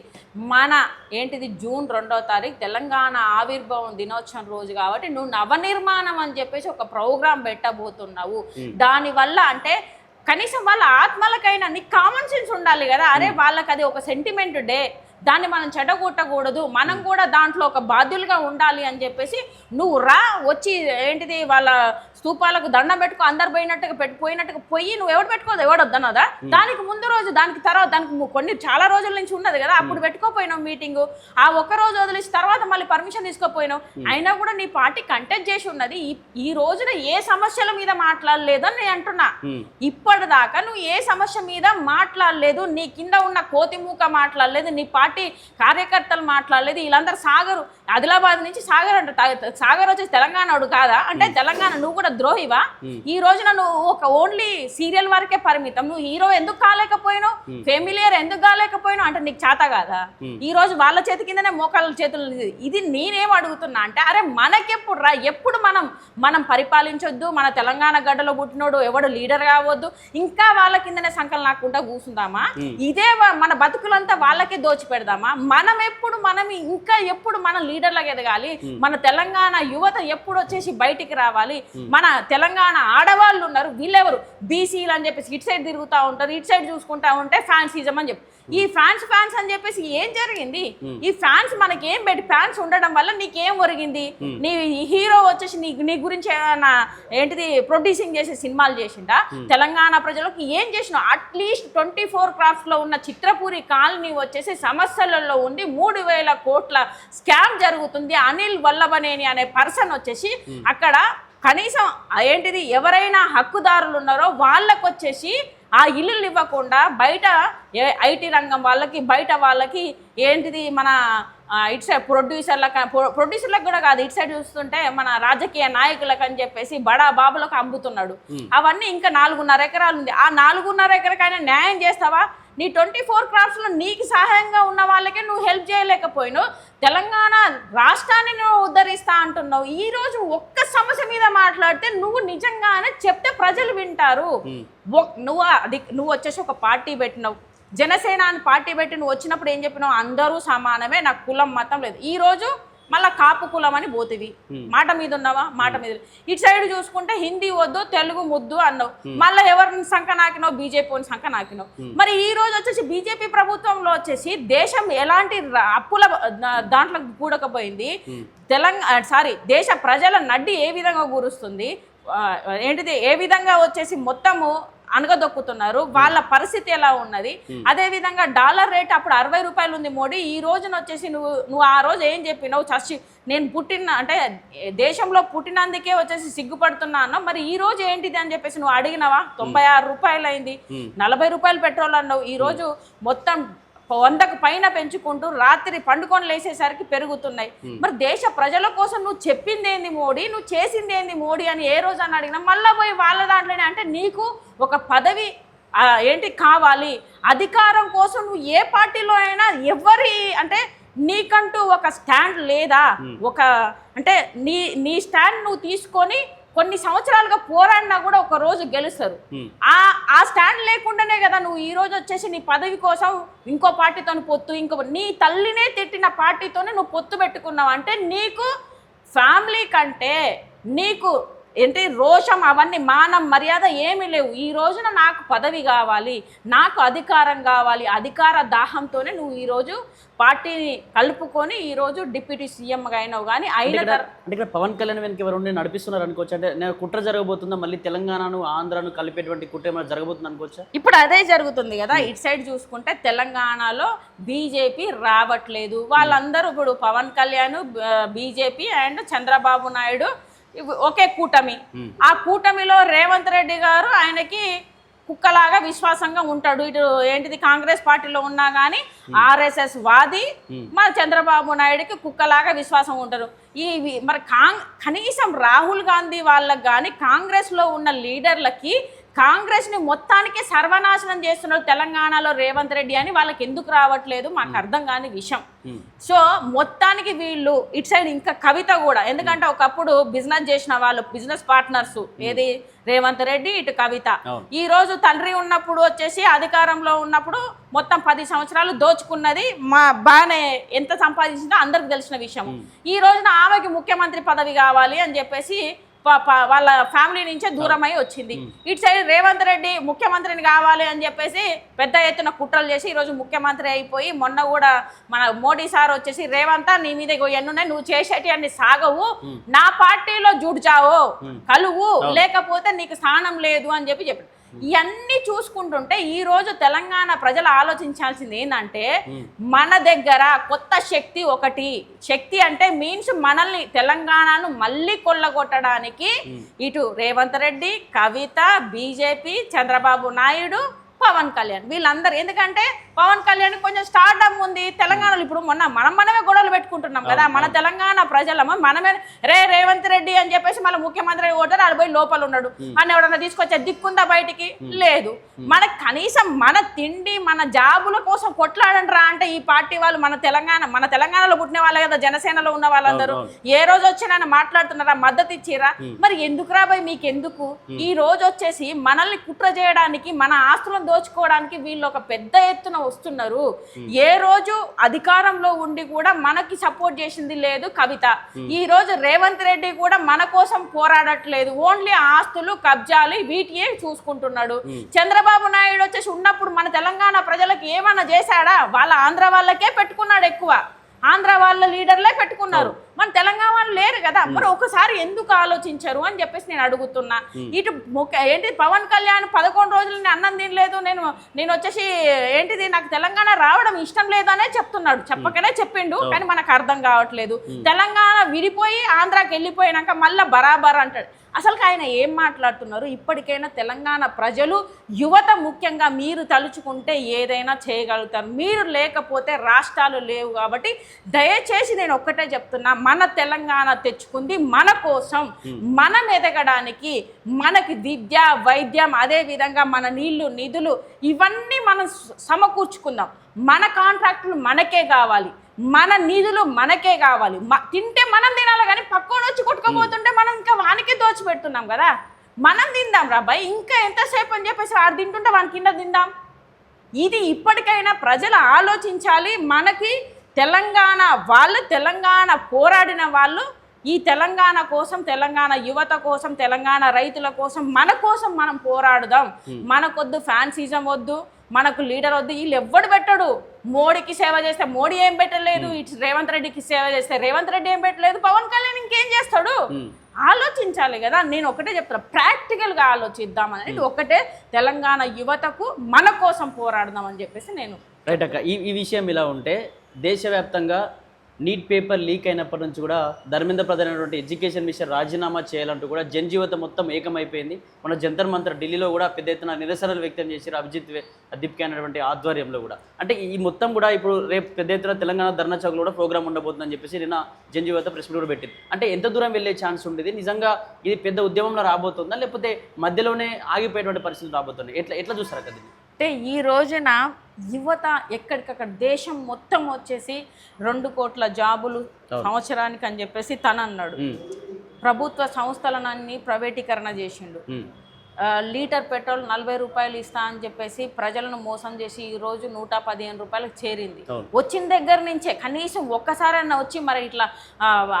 మన ఏంటిది జూన్ 2వ తారీఖు తెలంగాణ ఆవిర్భావం దినోత్సవం రోజు కాబట్టి నువ్వు నవనిర్మాణం అని చెప్పేసి ఒక ప్రోగ్రాం పెట్టబోతున్నావు. దానివల్ల అంటే కనీసం వాళ్ళ ఆత్మలకైనా నీకు కామన్ సెన్స్ ఉండాలి కదా. అరే వాళ్ళకి అది ఒక సెంటిమెంట్ డే, దాన్ని మనం చెడగొట్టకూడదు, మనం కూడా దాంట్లో ఒక బాధ్యులుగా ఉండాలి అని చెప్పేసి నువ్వు రా వచ్చి ఏంటిది వాళ్ళ స్తూపాలకు దండం పెట్టుకో, అందరు పోయినట్టుగా పోయి నువ్వు ఎవడు పెట్టుకోదు, ఎవడు వద్దన్నదా? దానికి ముందు రోజు, దానికి తర్వాత, దానికి చాలా రోజుల నుంచి ఉన్నది కదా, అప్పుడు పెట్టుకోపోయినావు మీటింగు. ఆ ఒక్క రోజు వదిలేసి తర్వాత మళ్ళీ పర్మిషన్ తీసుకోపోయినావు. అయినా కూడా నీ పార్టీ కంటెస్ట్ చేసి ఉన్నది. ఈ రోజున ఏ సమస్యల మీద మాట్లాడలేదని నేను అంటున్నా. ఇప్పటిదాకా నువ్వు ఏ సమస్య మీద మాట్లాడలేదు, నీ కింద ఉన్న కోతిమూక మాట్లాడలేదు, నీ పార్టీ కార్యకర్తలు మాట్లాడలేదు. వీళ్ళందరూ సాగరు, ఆదిలాబాద్ నుంచి సాగర్ అంట, సాగర్ వచ్చేసి తెలంగాణడు కాదా అంటే తెలంగాణ నువ్వు కూడా ద్రోహివా? ఈ రోజున నువ్వు ఒక ఓన్లీ సీరియల్ వరకే పరిమితం. నువ్వు హీరో ఎందుకు కాలేకపోయినావు, ఫెమిలియర్ ఎందుకు కాలేకపోయినావు అంటే నీకు చేత కాదా? ఈ రోజు వాళ్ళ చేతి కిందనే మోకాళ్ళ చేతులు. ఇది నేనేం అడుగుతున్నా అంటే అరే మనకెప్పుడు రా, ఎప్పుడు మనం పరిపాలించొద్దు, మన తెలంగాణ గడ్డలో పుట్టినోడు ఎవడు లీడర్ కావద్దు, ఇంకా వాళ్ళ కిందనే సంకలు నాకుండా కూర్చుందామా? ఇదే మన బతుకులంతా వాళ్ళకే దోచి పెడదామా? మనం ఇంకా ఎప్పుడు మనం లీడర్లకు ఎదగాలి? మన తెలంగాణ యువత ఎప్పుడు వచ్చేసి బయటికి రావాలి? మన తెలంగాణ ఆడవాళ్ళు ఉన్నారు, వీళ్ళెవరు బీసీలు అని చెప్పేసి ఇటు సైడ్ తిరుగుతూ ఉంటారు, ఇటు సైడ్ చూసుకుంటా ఉంటే ఫ్యాన్సిజం అని చెప్పి ఈ ఫ్యాన్స్ అని చెప్పేసి ఏం జరిగింది? ఈ ఫ్యాన్స్ మనకేం పెట్టి ఫ్యాన్స్ ఉండడం వల్ల నీకేం ఒరిగింది? నీ హీరో వచ్చేసి నీ గురించి ఏమైనా ఏంటిది ప్రొడ్యూసింగ్ చేసే సినిమాలు చేసిండా? తెలంగాణ ప్రజలకు ఏం చేసినా? అట్లీస్ట్ 24 క్రాఫ్ట్స్ లో ఉన్న చిత్రపూరి కాలనీ వచ్చేసి సమస్యలలో ఉండి 3000 కోట్ల స్కామ్ జరుగుతుంది. అనిల్ వల్లభనేని అనే పర్సన్ వచ్చేసి అక్కడ కనీసం ఏంటిది ఎవరైనా హక్కుదారులు ఉన్నారో వాళ్ళకు వచ్చేసి ఆ ఇల్లులు ఇవ్వకుండా బయట ఐటీ రంగం వాళ్ళకి, బయట వాళ్ళకి ఏంటిది మన ఇటు సైడ్ ప్రొడ్యూసర్లకు కూడా కాదు, ఇటు సైడ్ చూస్తుంటే మన రాజకీయ నాయకులకు అని చెప్పేసి బడా బాబులకు అమ్ముతున్నాడు. అవన్నీ ఇంకా 4.5 ఎకరాలు ఉంది. ఆ 4.5 ఎకరకైనా న్యాయం చేస్తావా? నీ 24 క్రాఫ్ట్స్లో నీకు సహాయంగా ఉన్న వాళ్ళకే నువ్వు హెల్ప్ చేయలేకపోయినావు. తెలంగాణ రాష్ట్రాన్ని నువ్వు ఉద్ధరిస్తా అంటున్నావు. ఈ రోజు ఒక్క సమస్య మీద మాట్లాడితే నువ్వు నిజంగానే చెప్తే ప్రజలు వింటారు. నువ్వు వచ్చేసి ఒక పార్టీ పెట్టినావు, జనసేన అని పార్టీ పెట్టి నువ్వు వచ్చినప్పుడు ఏం చెప్పినావు? అందరూ సమానమే, నాకు కులం మతం లేదు. ఈ రోజు మళ్ళా కాపు కులం అని పోతివి. మాట మీద ఉన్నావా? మాట మీద. ఇటు సైడ్ చూసుకుంటే హిందీ వద్దు, తెలుగు ముద్దు అన్నావు. మళ్ళీ ఎవరిని సంఖ నాకినావు? బీజేపీ సంఖ నాకినావు. మరి ఈ రోజు వచ్చేసి బీజేపీ ప్రభుత్వంలో వచ్చేసి దేశం ఎలాంటి అప్పుల దాంట్లో కూడకపోయింది? దేశ ప్రజల నడ్డి ఏ విధంగా కూరుస్తుంది? ఏంటిది ఏ విధంగా వచ్చేసి మొత్తము అనగదొక్కుతున్నారు? వాళ్ళ పరిస్థితి ఎలా ఉన్నది? అదే విధంగా డాలర్ రేట్ అప్పుడు 60 రూపాయలు ఉంది మోడీ. ఈ రోజున వచ్చేసి నువ్వు ఆ రోజు ఏం చెప్పినావు? నేను దేశంలో పుట్టినందుకే వచ్చేసి సిగ్గుపడుతున్నా అన్నావు. మరి ఈ రోజు ఏంటిది అని చెప్పేసి నువ్వు అడిగినావా? 96 రూపాయలు అయింది, 40 రూపాయలు పెట్రోల్ అన్నావు. ఈ రోజు మొత్తం 100కు పైన పెంచుకుంటూ రాత్రి పండుకొని లేసేసరికి పెరుగుతున్నాయి. మరి దేశ ప్రజల కోసం నువ్వు చెప్పింది ఏంది మోడీ, నువ్వు చేసింది ఏంది మోడీ అని ఏ రోజు అని అడిగినా మళ్ళీ పోయి వాళ్ళ దాంట్లోనే అంటే నీకు ఒక పదవి ఏంటి కావాలి, అధికారం కోసం నువ్వు ఏ పార్టీలో అయినా అంటే నీకంటూ ఒక స్టాండ్ లేదా? అంటే నీ స్టాండ్ నువ్వు తీసుకొని కొన్ని సంవత్సరాలుగా పోరాడినా కూడా ఒక రోజు గెలుస్తారు. ఆ స్టాండ్ లేకుండానే కదా నువ్వు ఈ రోజు వచ్చేసి నీ పదవి కోసం ఇంకో పార్టీతో పొత్తు, నీ తల్లినే తిట్టిన పార్టీతోనే నువ్వు పొత్తు పెట్టుకున్నావు. అంటే నీకు ఫ్యామిలీ కంటే నీకు ఏంటి రోషం, అవన్నీ మానం మర్యాద ఏమీ లేవు. ఈ రోజున నాకు పదవి కావాలి, నాకు అధికారం కావాలి, అధికార దాహంతోనే నువ్వు ఈరోజు పార్టీని కలుపుకొని ఈరోజు డిప్యూటీ సీఎంగా అయినావు. కానీ అంటే పవన్ కళ్యాణ్ వెనక ఎవరు నడిపిస్తున్నారు అనుకోవచ్చు? అంటే నేను కుట్ర జరగబోతుందా? మళ్ళీ తెలంగాణను ఆంధ్రాను కలిపేటువంటి కుట్ర ఏమైనా జరగబోతుంది అనుకోవచ్చా? ఇప్పుడు అదే జరుగుతుంది కదా. ఇటు సైడ్ చూసుకుంటే తెలంగాణలో బీజేపీ రావట్లేదు. వాళ్ళందరూ ఇప్పుడు పవన్ కళ్యాణ్, బీజేపీ అండ్ చంద్రబాబు నాయుడు ఒకే కూటమి. ఆ కూటమిలో రేవంత్ రెడ్డి గారు ఆయనకి కుక్కలాగా విశ్వాసంగా ఉంటాడు. ఇటు ఏంటిది కాంగ్రెస్ పార్టీలో ఉన్నా కానీ ఆర్ఎస్ఎస్ వాది మన చంద్రబాబు నాయుడుకి కుక్కలాగా విశ్వాసం ఉంటారు. మరి కనీసం రాహుల్ గాంధీ వాళ్ళకి కానీ కాంగ్రెస్లో ఉన్న లీడర్లకి కాంగ్రెస్ని మొత్తానికి సర్వనాశనం చేస్తున్నారు తెలంగాణలో రేవంత్ రెడ్డి అని వాళ్ళకి ఎందుకు రావట్లేదు మాకు అర్థం కాని విషయం. సో మొత్తానికి వీళ్ళు ఇటు సైడ్ ఇంకా కవిత కూడా, ఎందుకంటే ఒకప్పుడు బిజినెస్ చేసిన వాళ్ళు బిజినెస్ పార్ట్నర్స్ ఏది రేవంత్ రెడ్డి ఇటు కవిత. ఈ రోజు తండ్రి ఉన్నప్పుడు వచ్చేసి అధికారంలో ఉన్నప్పుడు మొత్తం 10 సంవత్సరాలు దోచుకున్నది మా బాగానే ఎంత సంపాదించిందో అందరికి తెలిసిన విషయం. ఈ రోజున ఆమెకి ముఖ్యమంత్రి పదవి కావాలి అని చెప్పేసి వాళ్ళ ఫ్యామిలీ నుంచే దూరం అయి వచ్చింది. ఇటు సైడ్ రేవంత్ రెడ్డి ముఖ్యమంత్రిని కావాలి అని చెప్పేసి పెద్ద ఎత్తున కుట్రలు చేసి ఈరోజు ముఖ్యమంత్రి అయిపోయి, మొన్న కూడా మన మోడీ సార్ వచ్చేసి రేవంత్ నీ మీద ఎన్నున్నాయి, నువ్వు చేసేటి అన్ని సాగవు, నా పార్టీలో జుడ్చావు కలువు, లేకపోతే నీకు స్థానం లేదు అని చెప్పారు. ఇవన్నీ చూసుకుంటుంటే ఈ రోజు తెలంగాణ ప్రజలు ఆలోచించాల్సింది ఏంటంటే మన దగ్గర కొత్త శక్తి ఒకటి, శక్తి అంటే మీన్స్ మనల్ని తెలంగాణను మళ్ళీ కొల్లగొట్టడానికి ఇటు రేవంత్ రెడ్డి, కవిత, బీజేపీ, చంద్రబాబు నాయుడు, పవన్ కళ్యాణ్ వీళ్ళందరూ. ఎందుకంటే పవన్ కళ్యాణ్ కొంచెం స్టార్డమ్ ఉంది తెలంగాణలో. ఇప్పుడు మనమే గొడవలు పెట్టుకుంటున్నాం కదా, మన తెలంగాణ ప్రజలము మనమే రేవంత్ రెడ్డి అని చెప్పేసి మళ్ళీ ముఖ్యమంత్రి ఓటారు ఆడ పోయి లోపల ఉన్నాడు అని ఎవడన్నా తీసుకొచ్చే దిక్కుందా బయటికి లేదు. మనకు కనీసం మన తిండి మన జాబుల కోసం కొట్లాడంట్రా అంటే ఈ పార్టీ వాళ్ళు మన తెలంగాణలో పుట్టిన వాళ్ళే కదా, జనసేనలో ఉన్న వాళ్ళందరూ ఏ రోజు వచ్చి నన్ను మాట్లాడుతున్నారా, మద్దతు ఇచ్చిరా? మరి ఎందుకు రాబోయ్ మీకెందుకు? ఈ రోజు వచ్చేసి మనల్ని కుట్ర చేయడానికి, మన ఆస్తులను దోచుకోవడానికి వీళ్ళు ఒక పెద్ద ఎత్తున వస్తున్నారు. ఏ రోజు అధికారంలో ఉండి కూడా మనకి సపోర్ట్ చేసింది లేదు కవిత. ఈ రోజు రేవంత్ రెడ్డి కూడా మన కోసం పోరాడట్లేదు, ఓన్లీ ఆస్తులు కబ్జాలు వీటియే చూసుకుంటున్నాడు. చంద్రబాబు నాయుడు వచ్చేసి ఉన్నప్పుడు మన తెలంగాణ ప్రజలకు ఏమన్నా చేశాడా? వాళ్ళ ఆంధ్ర వాళ్ళకే పెట్టుకున్నాడు ఎక్కువ, ఆంధ్ర వాళ్ళ లీడర్లే పెట్టుకున్నారు, మన తెలంగాణ వాళ్ళు లేరు కదా. మరి ఒకసారి ఎందుకు ఆలోచించరు అని చెప్పేసి నేను అడుగుతున్నా. ఇటు ఏంటి పవన్ కళ్యాణ్ 11 రోజులు నేను అన్నం తినలేదు, నేను వచ్చేసి ఏంటిది నాకు తెలంగాణ రావడం ఇష్టం లేదు అనే చెప్తున్నాడు, చెప్పకనే చెప్పిండు కానీ మనకు అర్థం కావట్లేదు. తెలంగాణ విడిపోయి ఆంధ్రాకి వెళ్ళిపోయినాక మళ్ళీ బరాబర్ అంటాడు. అసలు ఆయన ఏం మాట్లాడుతున్నారు? ఇప్పటికైనా తెలంగాణ ప్రజలు, యువత ముఖ్యంగా మీరు తలుచుకుంటే ఏదైనా చేయగలుగుతారు, మీరు లేకపోతే రాష్ట్రాలు లేవు. కాబట్టి దయచేసి నేను ఒక్కటే చెప్తున్నా, మన తెలంగాణ తెచ్చుకుంది మన కోసం, మనం ఎదగడానికి, మనకి విద్య వైద్యం అదేవిధంగా మన నీళ్లు నిధులు ఇవన్నీ మనం సమకూర్చుకుందాం. మన కాంట్రాక్టులు మనకే కావాలి, మన నిధులు మనకే కావాలి. తింటే మనం తినాలి కానీ పక్కన వచ్చి కొట్టుకోబోతుంటే మనం ఇంకా వానికే దోచిపెడుతున్నాం కదా. మనం తిందాం రాబాయ్, ఇంకా ఎంతసేపు అని చెప్పేసి ఆడు తింటుంటే వాని కింద తిందాం. ఇది ఇప్పటికైనా ప్రజలు ఆలోచించాలి. మనకి తెలంగాణ వాళ్ళు, తెలంగాణ పోరాడిన వాళ్ళు, ఈ తెలంగాణ కోసం, తెలంగాణ యువత కోసం, తెలంగాణ రైతుల కోసం, మన కోసం మనం పోరాడుదాం. మనకొద్దు ఫ్యాన్సిజం వద్దు, మనకు లీడర్ వద్దు. వీళ్ళు ఎవ్వడు పెట్టడు. మోడీకి సేవ చేస్తే మోడీ ఏం పెట్టలేదు, ఇటు రేవంత్ రెడ్డికి సేవ చేస్తే రేవంత్ రెడ్డి ఏం పెట్టలేదు, పవన్ కళ్యాణ్ ఇంకేం చేస్తాడు? ఆలోచించాలి కదా. నేను ఒకటే చెప్తాను, ప్రాక్టికల్గా ఆలోచిద్దాం అనేది ఒకటే, తెలంగాణ యువతకు మన కోసం పోరాడదాం అని చెప్పేసి నేను. రైట్ అక్క, ఈ విషయం ఇలా ఉంటే దేశవ్యాప్తంగా నీట్ పేపర్ లీక్ అయినప్పటి నుంచి కూడా ధర్మేంద్ర ప్రధాన్ అయినటువంటి ఎడ్యుకేషన్ మినిస్టర్ రాజీనామా చేయాలంటూ కూడా జనజీవత మొత్తం ఏకమైపోయింది. మన జంతర్ మంతర్ ఢిల్లీలో కూడా పెద్ద ఎత్తున నిరసనలు వ్యక్తం చేశారు అభిజిత్ దీప్కే అనేటువంటి ఆధ్వర్యంలో కూడా. అంటే ఈ మొత్తం కూడా ఇప్పుడు రేపు పెద్ద ఎత్తున తెలంగాణ ధర్నా చౌక్లో కూడా ప్రోగ్రామ్ ఉండబోతుందని చెప్పేసి నిన్న జనజీవత ప్రెస్ మీట్ కూడా పెట్టింది. అంటే ఎంత దూరం వెళ్ళే ఛాన్స్ ఉండేది? నిజంగా ఇది పెద్ద ఉద్యమంలో రాబోతుందా, లేకపోతే మధ్యలోనే ఆగిపోయేటువంటి పరిస్థితులు రాబోతుంది? ఎట్లా చూస్తారు కదా? అంటే ఈ రోజున యువత ఎక్కడికక్కడ దేశం మొత్తం వచ్చేసి 2 కోట్ల జాబులు సంవత్సరానికి అని చెప్పేసి తను అన్నాడు. ప్రభుత్వ సంస్థలన్నీ ప్రైవేటీకరణ చేసిండు. లీటర్ పెట్రోల్ 40 రూపాయలు ఇస్తా అని చెప్పేసి ప్రజలను మోసం చేసి ఈ రోజు 115 రూపాయలకు చేరింది. వచ్చిన దగ్గర నుంచే కనీసం ఒక్కసారైనా వచ్చి మరి ఇట్లా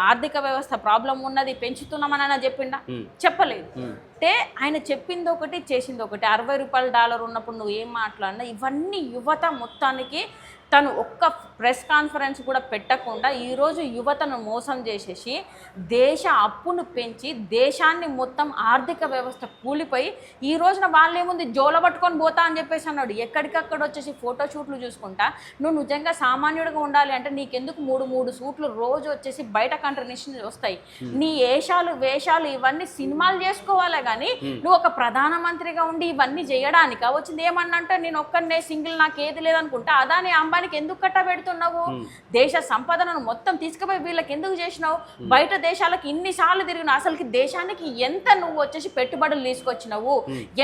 ఆర్థిక వ్యవస్థ ప్రాబ్లం ఉన్నది పెంచుతున్నామని చెప్పిండా? చెప్పలేదు. అంటే ఆయన చెప్పింది ఒకటి చేసింది ఒకటి. 60 రూపాయల డాలర్ ఉన్నప్పుడు నువ్వు ఏం మాట్లాడినా ఇవన్నీ యువత మొత్తానికి తను ఒక్క ప్రెస్ కాన్ఫరెన్స్ కూడా పెట్టకుండా ఈరోజు యువతను మోసం చేసేసి దేశ అప్పును పెంచి దేశాన్ని మొత్తం ఆర్థిక వ్యవస్థ కూలిపోయి ఈ రోజున వాళ్ళేముంది జోల పట్టుకొని పోతా అని చెప్పేసి అన్నాడు. ఎక్కడికక్కడ వచ్చేసి ఫోటోషూట్లు చూసుకుంటా నువ్వు నిజంగా సామాన్యుడిగా ఉండాలి అంటే నీకెందుకు 3 సూట్లు రోజు వచ్చేసి బయట కంట్రీ నుంచి వస్తాయి. నీ వేషాలు ఇవన్నీ సినిమాలు చేసుకోవాలే కానీ నువ్వు ఒక ప్రధానమంత్రిగా ఉండి ఇవన్నీ చేయడానిక వచ్చింది. ఏమన్నంటే నేను ఒక్కనే సింగిల్ నాకు ఏది లేదనుకుంటా అదాని అంబానికి ఎందుకు కట్టబెడుతున్నావు? దేశ సంపదను మొత్తం తీసుకుపోయి వీళ్ళకి ఎందుకు చేసినావు? బయట దేశాలకు ఇన్నిసార్లు తిరిగినావు. అసలుకి దేశానికి ఎంత నువ్వు వచ్చేసి పెట్టుబడులు తీసుకొచ్చినావు,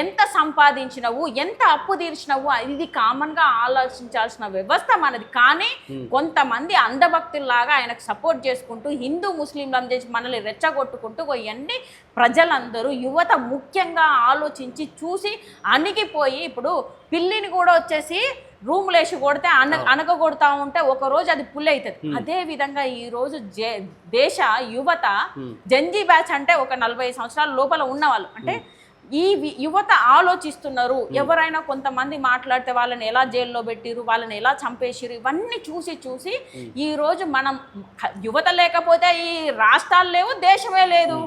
ఎంత సంపాదించినవు, ఎంత అప్పు తీర్చినవు, ఇది కామన్ గా ఆలోచించాల్సిన వ్యవస్థ మనది. కానీ కొంతమంది అంధభక్తుల్లాగా ఆయనకు సపోర్ట్ చేసుకుంటూ హిందూ ముస్లింలను చేసి మనల్ని రెచ్చగొట్టుకుంటూ ఇవన్నీ ప్రజలందరూ యువత ముఖ్యంగా ఆలోచించి చూసి అణిగిపోయి ఇప్పుడు పిల్లిని కూడా వచ్చేసి రూములు వేసి కొడితే అనగ కొడతా ఉంటే ఒక రోజు అది పుల్ అవుతుంది. అదే విధంగా ఈ రోజు దేశ యువత జెన్జీ బ్యాచ్ అంటే ఒక 40 సంవత్సరాల లోపల ఉన్నవాళ్ళు అంటే ఈ యువత ఆలోచిస్తున్నారు. ఎవరైనా కొంతమంది మాట్లాడితే వాళ్ళని ఎలా జైల్లో పెట్టిరు, వాళ్ళని ఎలా చంపేసిరు, ఇవన్నీ చూసి ఈ రోజు మనం యువత లేకపోతే ఈ రాష్ట్రాలు లేవు, దేశమే లేదు.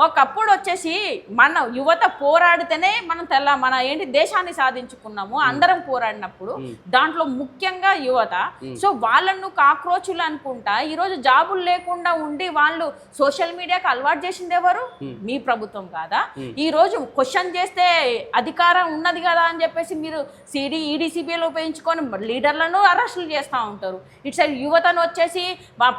ఒకప్పుడు వచ్చేసి మన యువత పోరాడితేనే మనం మన దేశాన్ని సాధించుకున్నాము. అందరం పోరాడినప్పుడు దాంట్లో ముఖ్యంగా యువత. సో వాళ్ళను కాక్రోచులు అనుకుంటా ఈరోజు జాబులు లేకుండా ఉండి వాళ్ళు సోషల్ మీడియాకి అలవాటు చేసింది ఎవరు? మీ ప్రభుత్వం కాదా? ఈ రోజు క్వశ్చన్ చేస్తే అధికారం ఉన్నది కదా అని చెప్పేసి మీరు ఈడీసీబీలో ఉపయోగించుకొని లీడర్లను అరెస్టులు చేస్తూ ఉంటారు. ఇటు సైడ్ యువతను వచ్చేసి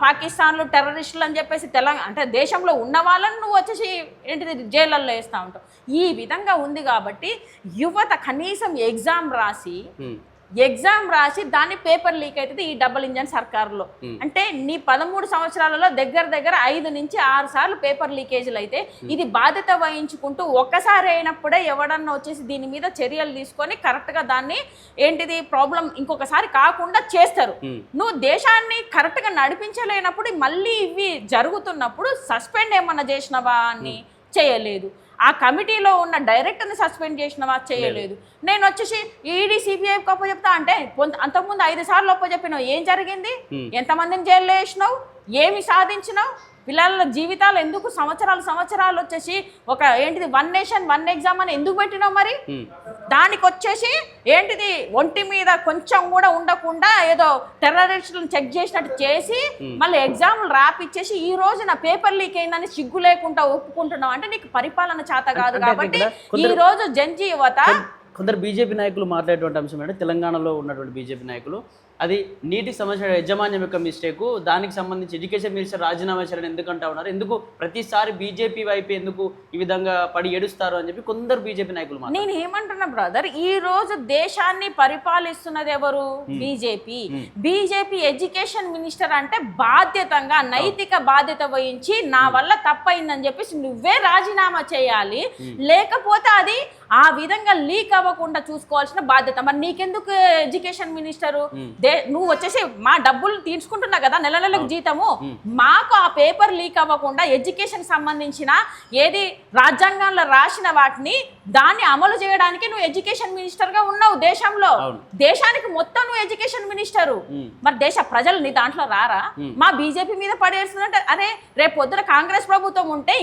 పాకిస్తాన్లో టెర్రరిస్టులు అని చెప్పేసి తెలంగాణ అంటే దేశంలో ఉన్న వాళ్ళని నువ్వు వచ్చేసి ఏంటిది జైళ్ళల్లో వేస్తూ ఉంటావు. ఈ విధంగా ఉంది కాబట్టి యువత కనీసం ఎగ్జామ్ రాసి దాన్ని పేపర్ లీక్ అవుతుంది ఈ డబుల్ ఇంజన్ సర్కారులో. అంటే నీ 13 సంవత్సరాలలో దగ్గర 5 నుంచి 6 సార్లు పేపర్ లీకేజీలు అయితే ఇది బాధ్యత వహించుకుంటూ ఒక్కసారి అయినప్పుడే ఎవడన్నా వచ్చేసి దీని మీద చర్యలు తీసుకొని కరెక్ట్గా దాన్ని ప్రాబ్లం ఇంకొకసారి కాకుండా చేస్తారు. నువ్వు దేశాన్ని కరెక్ట్గా నడిపించలేనప్పుడు మళ్ళీ ఇవి జరుగుతున్నప్పుడు సస్పెండ్ ఏమన్నా చేసినవా అని చేయలేదు. ఆ కమిటీలో ఉన్న డైరెక్టర్ని సస్పెండ్ చేసినవా? చేయలేదు. నేను వచ్చేసి ఈడీ సిబిఐ అప్ప చెప్తా అంటే అంతకుముందు 5 సార్లు అప్ప చెప్పినావు. ఏం జరిగింది? ఎంతమందిని జైల్లో వేసినావు? ఏమి సాధించినావు? పిల్లల జీవితాలు ఎందుకు సంవత్సరాలు వచ్చేసి ఒక వన్ నేషన్ వన్ ఎగ్జామ్ అని ఎందుకు పెట్టినావు? మరి దానికి వచ్చేసి ఒంటి మీద కొంచెం కూడా ఉండకుండా ఏదో టెర్రరిస్టులను చెక్ చేసినట్టు చేసి మళ్ళీ ఎగ్జామ్లు రాపిచ్చేసి ఈ రోజు నా పేపర్ లీక్ అయిందని సిగ్గు లేకుండా ఒప్పుకుంటున్నావు అంటే నీకు పరిపాలన చేత కాదు. కాబట్టి ఈ రోజు జెన్జీ యువత కొందరు బీజేపీ నాయకులు మాట్లాడేటువంటి అంశం ఏంటంటే తెలంగాణలో ఉన్నటువంటి బీజేపీ నాయకులు అది నీటికి సంబంధించిన యజమాన్యం యొక్క మిస్టేకు, దానికి సంబంధించి ఎడ్యుకేషన్ మినిస్టర్ రాజీనామా చేయాలని ఎందుకంటా ఉన్నారు, ఎందుకు ప్రతిసారి బీజేపీ వైపు ఎందుకు ఈ విధంగా పడి ఏడుస్తారు అని చెప్పి కొందరు బీజేపీ నాయకులు. నేను ఏమంటున్నా బ్రదర్, ఈ రోజు దేశాన్ని పరిపాలిస్తున్నది ఎవరు? బీజేపీ ఎడ్యుకేషన్ మినిస్టర్ అంటే బాధ్యతంగా నైతిక బాధ్యత వహించి నా వల్ల తప్పైందని చెప్పేసి నువ్వే రాజీనామా చేయాలి. లేకపోతే అది ఆ విధంగా లీక్ అవ్వకుండా చూసుకోవాల్సిన బాధ్యత. మరి నీకెందుకు ఎడ్యుకేషన్ మినిస్టరు? నువ్వు వచ్చేసి మా డబ్బులు తీసుకుంటున్నావు కదా నెలకు జీతము, మాకు ఆ పేపర్ లీక్ అవ్వకుండా ఎడ్యుకేషన్ సంబంధించిన రాజ్యాంగంలో రాసిన వాటిని దాన్ని అమలు చేయడానికి నువ్వు ఎడ్యుకేషన్ మినిస్టర్ గా ఉన్నావు దేశంలో. దేశానికి మొత్తం నువ్వు ఎడ్యుకేషన్ మినిస్టరు. మరి దేశ ప్రజలు నీ దాంట్లో రారా? మా బీజేపీ మీద పడేస్తుందంటే అరే రేపు పొద్దున కాంగ్రెస్ ప్రభుత్వం ఉంటే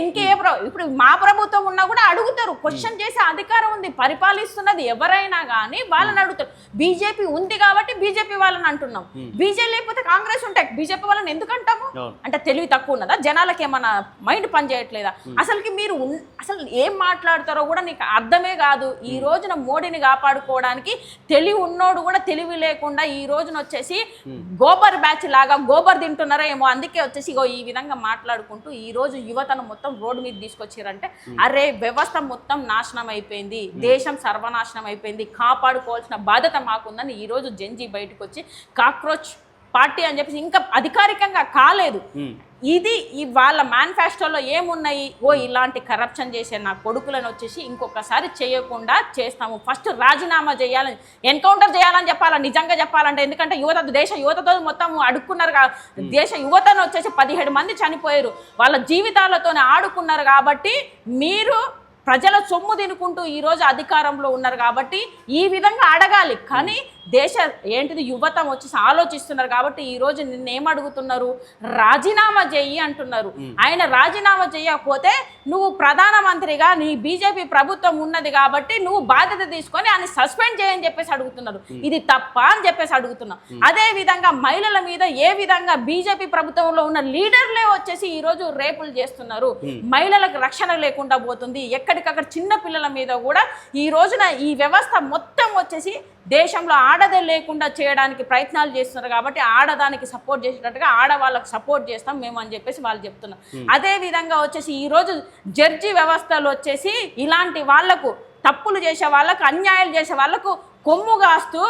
ఇప్పుడు మా ప్రభుత్వం ఉన్నా కూడా అడుగుతారు, క్వశ్చన్ చేసే అధికారం ఉంది. పరిపాలిస్తున్నది ఎవరైనా కానీ వాళ్ళని అడుగుతారు. బీజేపీ ఉంది కాబట్టి బీజేపీ వాళ్ళని అంటున్నాం. బీజేపీ లేకపోతే కాంగ్రెస్ ఉంటాయి, బీజేపీ వాళ్ళని ఎందుకు అంటాము? అంటే తెలివి తక్కువ ఉన్నదా? జనాలకి ఏమన్నా మైండ్ పని చేయట్లేదా? అసలుకి మీరు అసలు ఏం మాట్లాడతారో కూడా నీకు అర్థమే కాదు. ఈ రోజున మోడీని కాపాడుకోవడానికి తెలివి ఉన్నోడు కూడా తెలివి లేకుండా ఈ రోజున వచ్చేసి గోబర్ బ్యాచ్ లాగా గోబర్ తింటున్నారా ఏమో, అందుకే వచ్చేసి ఈ విధంగా మాట్లాడుకుంటూ ఈ రోజు యువతను మొత్తం రోడ్డు మీద తీసుకొచ్చారంటే అరే వ్యవస్థ మొత్తం నాశనం అయిపోయింది, దేశం సర్వనాశనం అయిపోయింది, కాపాడుకోవాల్సిన బాధ్యత మాకుందని ఈ రోజు జెన్జీ బయటకు వచ్చి కాక్రోచ్ పార్టీ అని చెప్పేసి ఇంకా అధికారికంగా కాలేదు. ఇది వాళ్ళ మేనిఫెస్టోలో ఏమున్నాయి? ఇలాంటి కరప్షన్ చేసే నా కొడుకులను వచ్చేసి ఇంకొకసారి చేయకుండా చేస్తాము, ఫస్ట్ రాజీనామా చేయాలని, ఎన్కౌంటర్ చేయాలని చెప్పాలి నిజంగా చెప్పాలంటే. ఎందుకంటే దేశ యువతతో మొత్తం అడుక్కున్నారు. దేశ యువతను వచ్చేసి 17 మంది చనిపోయారు, వాళ్ళ జీవితాలతోనే ఆడుకున్నారు. కాబట్టి మీరు ప్రజల సొమ్ము తినుకుంటూ ఈరోజు అధికారంలో ఉన్నారు కాబట్టి ఈ విధంగా అడగాలి. కానీ దేశ ఏంటిది యువత వచ్చి ఆలోచిస్తున్నారు కాబట్టి ఈరోజు నిన్ను ఏమడుగుతున్నారు, రాజీనామా చెయ్యి అంటున్నారు. ఆయన రాజీనామా చేయకపోతే నువ్వు ప్రధానమంత్రిగా నీ బీజేపీ ప్రభుత్వం ఉన్నది కాబట్టి నువ్వు బాధ్యత తీసుకొని ఆయన సస్పెండ్ చేయని చెప్పేసి అడుగుతున్నారు. ఇది తప్ప అని చెప్పేసి అడుగుతున్నా. అదే విధంగా మహిళల మీద ఏ విధంగా బీజేపీ ప్రభుత్వంలో ఉన్న లీడర్లే వచ్చేసి ఈ రోజు రేపులు చేస్తున్నారు. మహిళలకు రక్షణ లేకుండా పోతుంది. ఎక్కడికక్కడ చిన్న పిల్లల మీద కూడా ఈ రోజున ఈ వ్యవస్థ మొత్తం వచ్చేసి దేశంలో ఆడదే లేకుండా చేయడానికి ప్రయత్నాలు చేస్తున్నారు. కాబట్టి ఆడదానికి సపోర్ట్ చేసేటట్టుగా ఆడవాళ్ళకు సపోర్ట్ చేస్తాం మేము అని చెప్పేసి వాళ్ళు చెప్తున్నారు. అదే విధంగా వచ్చేసి ఈరోజు జడ్జి వ్యవస్థలు వచ్చేసి ఇలాంటి వాళ్లకు, తప్పులు చేసే వాళ్ళకు, అన్యాయాలు చేసే వాళ్ళకు కొమ్ము కాస్తూ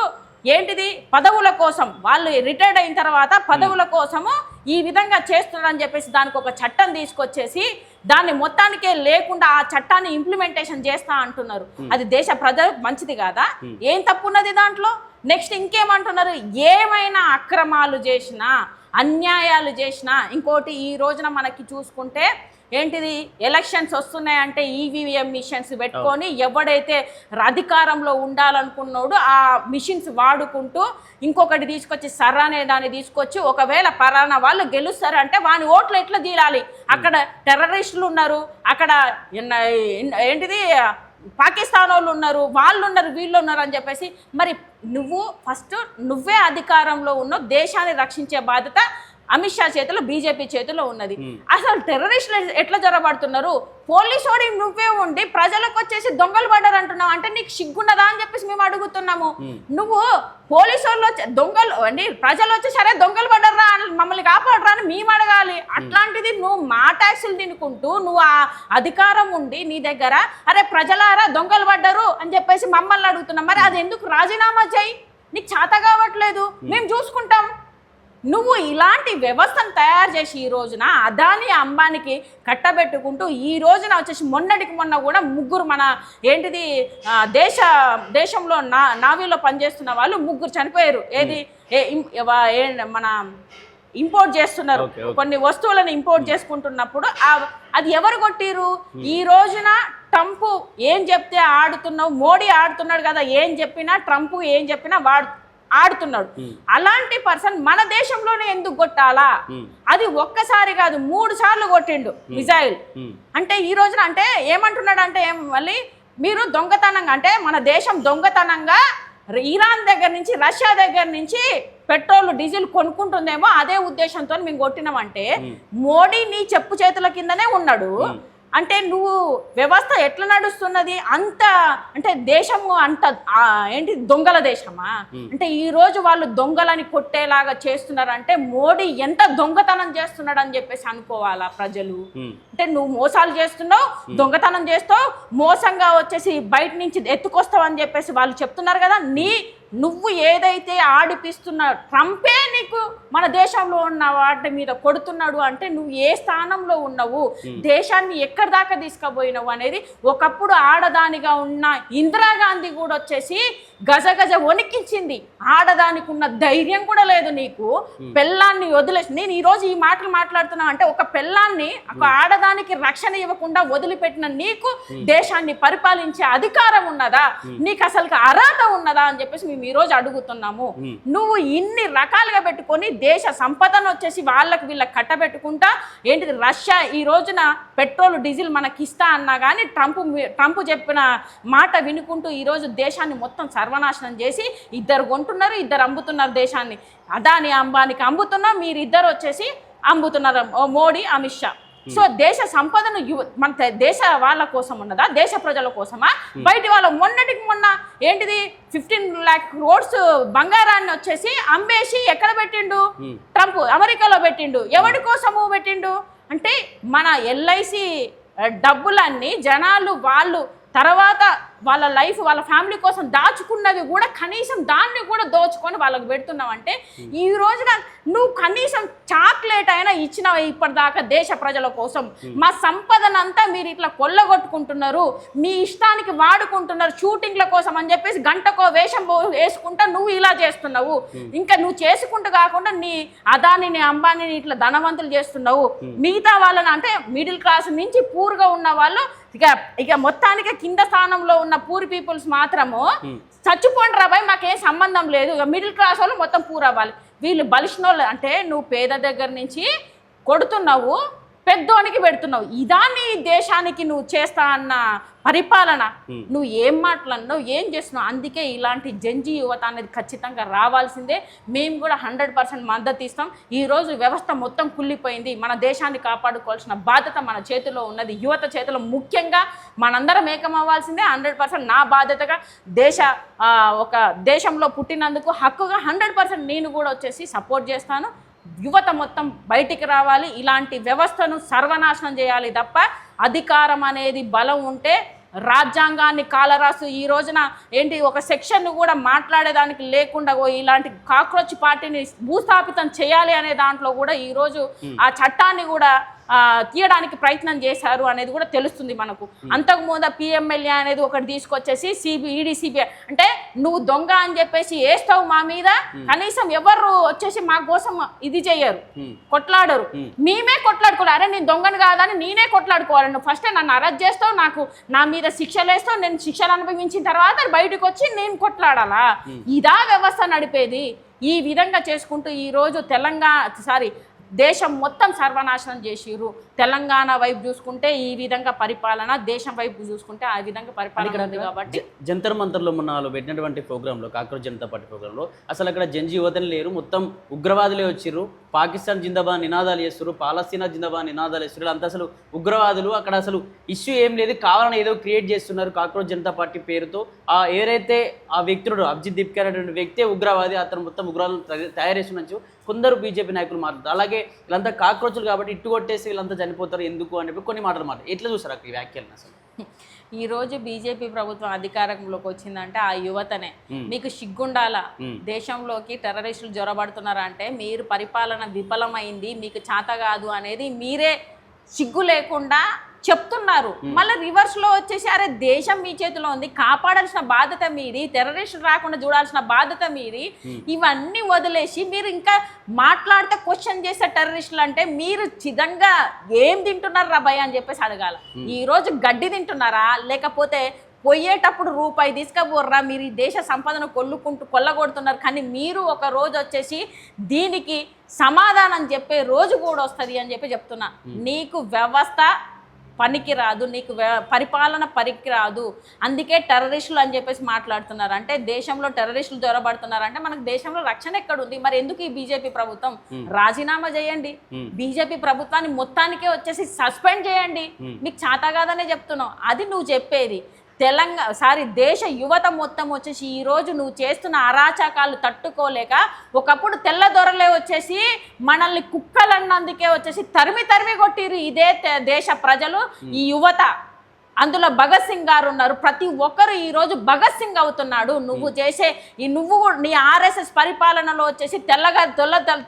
ఏంటిది పదవుల కోసం వాళ్ళు రిటైర్డ్ అయిన తర్వాత పదవుల కోసము ఈ విధంగా చేస్తున్నారని చెప్పేసి దానికి ఒక చట్టం తీసుకొచ్చేసి దాన్ని మొత్తానికే లేకుండా ఆ చట్టాన్ని ఇంప్లిమెంటేషన్ చేస్తా అంటున్నారు. అది దేశ ప్రజలకు మంచిది కాదా? ఏం తప్పున్నది దాంట్లో? నెక్స్ట్ ఇంకేమంటున్నారు, ఏమైనా అక్రమాలు చేసినా అన్యాయాలు చేసినా ఇంకోటి ఈ రోజున మనకి చూసుకుంటే ఏంటిది ఎలక్షన్స్ వస్తున్నాయంటే ఈవీఎం మిషన్స్ పెట్టుకొని ఎవడైతే అధికారంలో ఉండాలనుకున్నాడు ఆ మిషన్స్ వాడుకుంటూ ఇంకొకటి తీసుకొచ్చి సర్ అనే దాన్ని తీసుకొచ్చి ఒకవేళ పరానా వాళ్ళు గెలుస్తారంటే వాని ఓట్లు ఎట్లా తీరాలి? అక్కడ టెర్రరిస్టులు ఉన్నారు, అక్కడ ఏంటిది పాకిస్తాన్ వాళ్ళు ఉన్నారు, వాళ్ళు ఉన్నారు, వీళ్ళు ఉన్నారు అని చెప్పేసి మరి నువ్వు ఫస్ట్ నువ్వే అధికారంలో ఉన్నావు. దేశాన్ని రక్షించే బాధ్యత అమిత్ షా చేతిలో, బీజేపీ చేతిలో ఉన్నది. అసలు టెర్రరిస్టులు ఎట్లా జొరబడుతున్నారు? పోలీసోడి నువ్వే ఉండి ప్రజలకు వచ్చేసి దొంగలు పడ్డారు అంటున్నావు అంటే నీకు సిగ్గున్నదా అని చెప్పేసి మేము అడుగుతున్నాము. నువ్వు పోలీసు వాళ్ళు దొంగలు అండి ప్రజలు వచ్చి సరే దొంగలు పడ్డరా మమ్మల్ని కాపాడరా అని మేము అడగాలి. అట్లాంటిది నువ్వు మా ట్యాక్సులు తినుకుంటూ నువ్వు ఆ అధికారం ఉండి నీ దగ్గర అరే ప్రజలారా దొంగలు పడ్డారు అని చెప్పేసి మమ్మల్ని అడుగుతున్నాం. మరి అది ఎందుకు రాజీనామా చేయి? నీకు చేత కావట్లేదు, మేము చూసుకుంటాం. నువ్వు ఇలాంటి వ్యవస్థను తయారు చేసి ఈ రోజున అదాని అంబానికి కట్టబెట్టుకుంటూ ఈ రోజున వచ్చేసి మొన్నటికి మొన్న కూడా ముగ్గురు మన ఏంటిది దేశంలో నావీలో పనిచేస్తున్న వాళ్ళు ముగ్గురు చనిపోయారు. ఏది మన ఇంపోర్ట్ చేస్తున్నారు, కొన్ని వస్తువులను ఇంపోర్ట్ చేసుకుంటున్నప్పుడు అది ఎవరు కొట్టిరు? ఈ రోజున ట్రంప్ ఏం చెప్తే ఆడుతున్నావు, మోడీ ఆడుతున్నాడు కదా, ఏం చెప్పినా ట్రంప్ ఏం చెప్పినా ఆడుతున్నాడు. అలాంటి పర్సన్ మన దేశంలోనే ఎందుకు కొట్టాలా? అది ఒక్కసారి కాదు 3 సార్లు కొట్టిండు మిజైల్. అంటే ఈ రోజున అంటే ఏమంటున్నాడు అంటే మళ్ళీ మీరు దొంగతనంగా అంటే మన దేశం దొంగతనంగా ఇరాన్ దగ్గర నుంచి రష్యా దగ్గర నుంచి పెట్రోల్ డీజిల్ కొనుక్కుంటుందేమో అదే ఉద్దేశంతో మేము కొట్టినామంటే మోడీ నీ చెప్పు చేతుల కిందనే ఉన్నాడు. అంటే నువ్వు వ్యవస్థ ఎట్లా నడుస్తున్నది? అంత అంటే దేశము అంత ఏంటి దొంగల దేశమా? అంటే ఈ రోజు వాళ్ళు దొంగలని కొట్టేలాగా చేస్తున్నారంటే మోడీ ఎంత దొంగతనం చేస్తున్నాడు అని చెప్పేసి అనుకోవాలా ప్రజలు? అంటే నువ్వు మోసాలు చేస్తున్నావు, దొంగతనం చేస్తావు, మోసంగా వచ్చేసి బయట నుంచి ఎత్తుకొస్తావు అని చెప్పేసి వాళ్ళు చెప్తున్నారు కదా. నువ్వు ఏదైతే ఆడిపిస్తున్నా ట్రంపే నీకు మన దేశంలో ఉన్న వాటి మీద కొడుతున్నాడు అంటే నువ్వు ఏ స్థానంలో ఉన్నావు, దేశాన్ని ఎక్కడి దాకా తీసుకుపోయినావు అనేది. ఒకప్పుడు ఆడదానిగా ఉన్న ఇందిరాగాంధీ కూడా వచ్చేసి గజగజ వణికించింది. ఆడదానికి ఉన్న ధైర్యం కూడా లేదు నీకు. పెళ్ళాన్ని వదిలేసి నేను ఈరోజు ఈ మాటలు మాట్లాడుతున్నా అంటే ఒక పెళ్ళాన్ని ఒక ఆడదానికి రక్షణ ఇవ్వకుండా వదిలిపెట్టిన నీకు దేశాన్ని పరిపాలించే అధికారం ఉన్నదా? నీకు అసలు అర్హత ఉన్నదా అని చెప్పేసి మేము ఈరోజు అడుగుతున్నాము. నువ్వు ఇన్ని రకాలుగా పెట్టుకొని దేశ సంపదను వచ్చేసి వాళ్ళకి వీళ్ళకి కట్టబెట్టుకుంటా ఏంటిది రష్యా ఈ రోజున పెట్రోల్ డీజిల్ మనకి ఇస్తా అన్నా కానీ ట్రంప్ చెప్పిన మాట వినుకుంటూ ఈరోజు దేశాన్ని మొత్తం సర్వనాశనం చేసి ఇద్దరు కొంటున్నారు, ఇద్దరు అమ్ముతున్నారు దేశాన్ని. అదాని అంబానికి అమ్ముతున్నా, మీరిద్దరు వచ్చేసి అమ్ముతున్నారు మోడీ అమిత్ షా. సో దేశ సంపదను మన దేశ వాళ్ళ కోసం ఉన్నదా, దేశ ప్రజల కోసమా? బయటి వాళ్ళ మొన్నటికి మొన్న ఏంటిది 15 lakh crores బంగారాన్ని వచ్చేసి అమ్మేసి ఎక్కడ పెట్టిండు? ట్రంప్ అమెరికాలో పెట్టిండు. ఎవరి కోసము పెట్టిండు అంటే మన ఎల్ఐసి డబ్బులన్నీ జనాలు వాళ్ళు తర్వాత వాళ్ళ లైఫ్ వాళ్ళ ఫ్యామిలీ కోసం దాచుకున్నది కూడా కనీసం దాన్ని కూడా దోచుకొని వాళ్ళకి పెడుతున్నావు అంటే ఈ రోజున నువ్వు కనీసం చాక్లెట్ అయినా ఇచ్చినావు ఇప్పటిదాకా దేశ ప్రజల కోసం? మా సంపదనంతా మీరు ఇట్లా కొల్లగొట్టుకుంటున్నారు, మీ ఇష్టానికి వాడుకుంటున్నారు షూటింగ్ల కోసం అని చెప్పేసి గంటకో వేషం వేసుకుంటా నువ్వు ఇలా చేస్తున్నావు. ఇంకా నువ్వు చేసుకుంటూ కాకుండా నీ అదానిని అంబానీని ఇట్లా ధనవంతులు చేస్తున్నావు. మిగతా వాళ్ళని అంటే మిడిల్ క్లాస్ నుంచి పూర్గా ఉన్న వాళ్ళు ఇక మొత్తానికి కింద స్థానంలో ఉన్న పూర్ పీపుల్స్ మాత్రము చచ్చిపోండి రా భయ్, మాకేం సంబంధం లేదు, మిడిల్ క్లాస్ వాళ్ళు మొత్తం పూరవ్వాలి. వీళ్ళు బలిసిన వాళ్ళు అంటే నువ్వు పేద దగ్గర నుంచి కొడుతున్నావు, పెద్దోనికి పెడుతున్నావు. ఇదాన్ని దేశానికి నువ్వు చేస్తా అన్న పరిపాలన, నువ్వు ఏం మాట్లాడినావు, ఏం చేస్తున్నావు? అందుకే ఇలాంటి జంజీ యువత అనేది ఖచ్చితంగా రావాల్సిందే. మేము కూడా 100% మద్దతు ఇస్తాం. ఈరోజు వ్యవస్థ మొత్తం కుళ్ళిపోయింది. మన దేశాన్ని కాపాడుకోవాల్సిన బాధ్యత మన చేతిలో ఉన్నది, యువత చేతిలో. ముఖ్యంగా మనందరం ఏకమవ్వాల్సిందే. 100% నా బాధ్యతగా ఒక దేశంలో పుట్టినందుకు హక్కుగా 100% నేను కూడా వచ్చేసి సపోర్ట్ చేస్తాను. యువత మొత్తం బయటికి రావాలి, ఇలాంటి వ్యవస్థను సర్వనాశనం చేయాలి తప్ప అధికారం అనేది బలం ఉంటే రాజ్యాంగాన్ని కాలరాసు ఈ రోజున ఏంటి ఒక సెక్షన్ కూడా మాట్లాడేదానికి లేకుండా ఇలాంటి కాక్రోచ్ పార్టీని భూస్థాపితం చేయాలి అనే దాంట్లో కూడా ఈరోజు ఆ చట్టాన్ని కూడా తీయడానికి ప్రయత్నం చేశారు అనేది కూడా తెలుస్తుంది మనకు. అంతకుముందు పిఎంఎల్ఏ అనేది ఒకటి తీసుకొచ్చేసి ఈడీ సిబిఐ అంటే నువ్వు దొంగ అని చెప్పేసి వేస్తావు మా మీద, కనీసం ఎవరు వచ్చేసి మా కోసం ఇది చెయ్యరు, కొట్లాడరు. మేమే కొట్లాడుకోవాలి. అరే నేను దొంగను కాదని నేనే కొట్లాడుకోవాలి. నువ్వు ఫస్ట్ నన్ను అరెస్ట్ చేస్తావు, నా మీద శిక్షలు వేస్తావు, నేను శిక్షలు అనుభవించిన తర్వాత బయటకు వచ్చి నేను కొట్లాడాలా? ఇదా వ్యవస్థ నడిపేది? ఈ విధంగా చేసుకుంటూ ఈరోజు దేశం మొత్తం సర్వనాశనం చేసిర్రు. తెలంగాణ వైపు చూసుకుంటే ఈ విధంగా పరిపాలన, దేశం వైపు చూసుకుంటే ఆ విధంగా పరిపాలన ఉంది. కాబట్టి జంతర్ మంతర్లో మొన్న పెట్టినటువంటి ప్రోగ్రాంలో, కాక్రోచ్ జనతా పార్టీ ప్రోగ్రాంలో అసలు అక్కడ జంజీ యువతలు లేరు, మొత్తం ఉగ్రవాదులే వచ్చిర్రు. పాకిస్తాన్ జిందాబాద్ నినాదాలు చేస్తారు, పాలస్తీనా జిందాబాద్ నినాదాలు చేస్తారు. అంతా అసలు ఉగ్రవాదులు. అక్కడ అసలు ఇష్యూ ఏం లేదు, కావాలని ఏదో క్రియేట్ చేస్తున్నారు కాక్రోచ్ జనతా పార్టీ పేరుతో. ఏదైతే ఆ వ్యక్తుడు అభిజిత్ దీప్కే అనేటువంటి వ్యక్తే ఉగ్రవాది, అతను మొత్తం ఉగ్రవాదులు తయారు చేస్తున్నచ్చు కొందరు బీజేపీ నాయకులు మాట్లాడుతారు. అలాగే వీళ్ళంతా కాక్రోచులు కాబట్టి ఇట్టు కొట్టేసి వీళ్ళంతా చనిపోతారు ఎందుకు అని చెప్పి కొన్ని మాటలు ఎట్లా చూస్తారు అక్కడ ఈ వ్యాఖ్యలను? అసలు ఈరోజు బీజేపీ ప్రభుత్వం అధికారంలోకి వచ్చిందంటే ఆ యువతనే. మీకు సిగ్గుండాలా? దేశంలోకి టెర్రరిస్టులు జొరబడుతున్నారా అంటే మీరు పరిపాలన విఫలమైంది, మీకు చేత కాదు అనేది మీరే సిగ్గు లేకుండా చెప్తున్నారు. మళ్ళీ రివర్స్లో వచ్చేసి అరే దేశం మీ చేతిలో ఉంది, కాపాడాల్సిన బాధ్యత మీది, టెర్రరిస్టులు రాకుండా చూడాల్సిన బాధ్యత మీది. ఇవన్నీ వదిలేసి మీరు ఇంకా మాట్లాడితే క్వశ్చన్ చేసే టెర్రరిస్టులు అంటే మీరు చిదంగా ఏం తింటున్నారు రా భయ్ అని చెప్పేసి అడగాల. ఈరోజు గడ్డి తింటున్నారా, లేకపోతే పోయేటప్పుడు రూపాయి తీసుకపోర్రా? మీరు ఈ దేశ సంపదను కొల్లగొడుతున్నారు. కానీ మీరు ఒక రోజు వచ్చేసి దీనికి సమాధానం చెప్పే రోజు కూడా వస్తుంది అని చెప్పి చెప్తున్నా. నీకు వ్యవస్థ పనికిరాదు, నీకు పరిపాలన పనికిరాదు, అందుకే టెర్రరిస్టులు అని చెప్పేసి మాట్లాడుతున్నారు. అంటే దేశంలో టెర్రరిస్టులు జొరబడుతున్నారంటే మనకు దేశంలో రక్షణ ఎక్కడుంది? మరి ఎందుకు ఈ బీజేపీ ప్రభుత్వం? రాజీనామా చేయండి, బీజేపీ ప్రభుత్వాన్ని మొత్తానికే వచ్చేసి సస్పెండ్ చేయండి. మీకు చేత కాదనే చెప్తున్నావు. అది నువ్వు చెప్పేది. దేశ యువత మొత్తం వచ్చేసి ఈరోజు నువ్వు చేస్తున్న అరాచకాలు తట్టుకోలేక ఒకప్పుడు తెల్లదొరలే వచ్చేసి మనల్ని కుక్కలన్నందుకే వచ్చేసి తరిమి కొట్టిరు ఇదే దేశ ప్రజలు, ఈ యువత. అందులో భగత్ సింగ్ గారు ఉన్నారు. ప్రతి ఒక్కరు ఈరోజు భగత్ సింగ్ అవుతున్నాడు. నువ్వు చేసే నువ్వు నీ ఆర్ఎస్ఎస్ పరిపాలనలో వచ్చేసి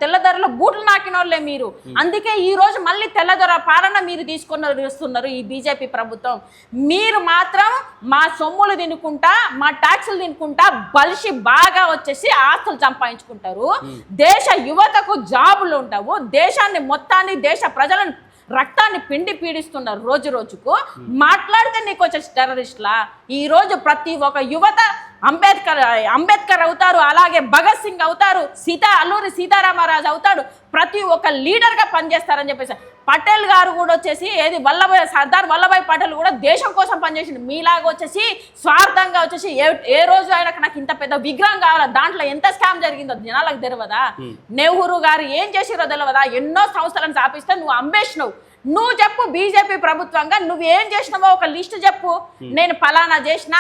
తెల్లదొరల బూట్లు నాకిన వాళ్ళే మీరు. అందుకే ఈరోజు మళ్ళీ తెల్లదొర పాలన మీరు తీసుకున్నారు ఈ బీజేపీ ప్రభుత్వం. మీరు మాత్రం మా సొమ్ములు తినుకుంటా, మా ట్యాక్సులు తినుకుంటా బలిసి బాగా వచ్చేసి ఆస్తులు సంపాదించుకుంటారు. దేశ యువతకు జాబులు ఉండవు. దేశాన్ని మొత్తాన్ని, దేశ ప్రజలను రక్తాన్ని పిండి పీడిస్తున్నారు రోజు రోజుకు. మాట్లాడితే నీకు వచ్చేసి టెర్రరిస్టులా? ఈరోజు ప్రతి ఒక్క యువత అంబేద్కర్ అవుతారు, అలాగే భగత్ సింగ్ అవుతారు, అల్లూరి సీతారామరాజు అవుతాడు. ప్రతి ఒక్క లీడర్గా పనిచేస్తారని చెప్పేసి పటేల్ గారు కూడా వచ్చేసి సర్దార్ వల్లభాయ్ పటేల్ కూడా దేశం కోసం పనిచేసింది. మీలాగా వచ్చేసి స్వార్థంగా వచ్చేసి ఏ రోజు ఆయనకు నాకు ఇంత పెద్ద విగ్రహం కావాలా, దాంట్లో ఎంత స్కామ్ జరిగిందో జనాలకు తెలియదా? నెహ్రూ గారు ఏం చేసిరో తెలియదా? ఎన్నో సంస్థలను స్థాపిస్తే నువ్వు అమ్మేసినావు. నువ్వు చెప్పు, బీజేపీ ప్రభుత్వంగా నువ్వేం చేసినావో ఒక లిస్టు చెప్పు. నేను ఫలానా చేసిన,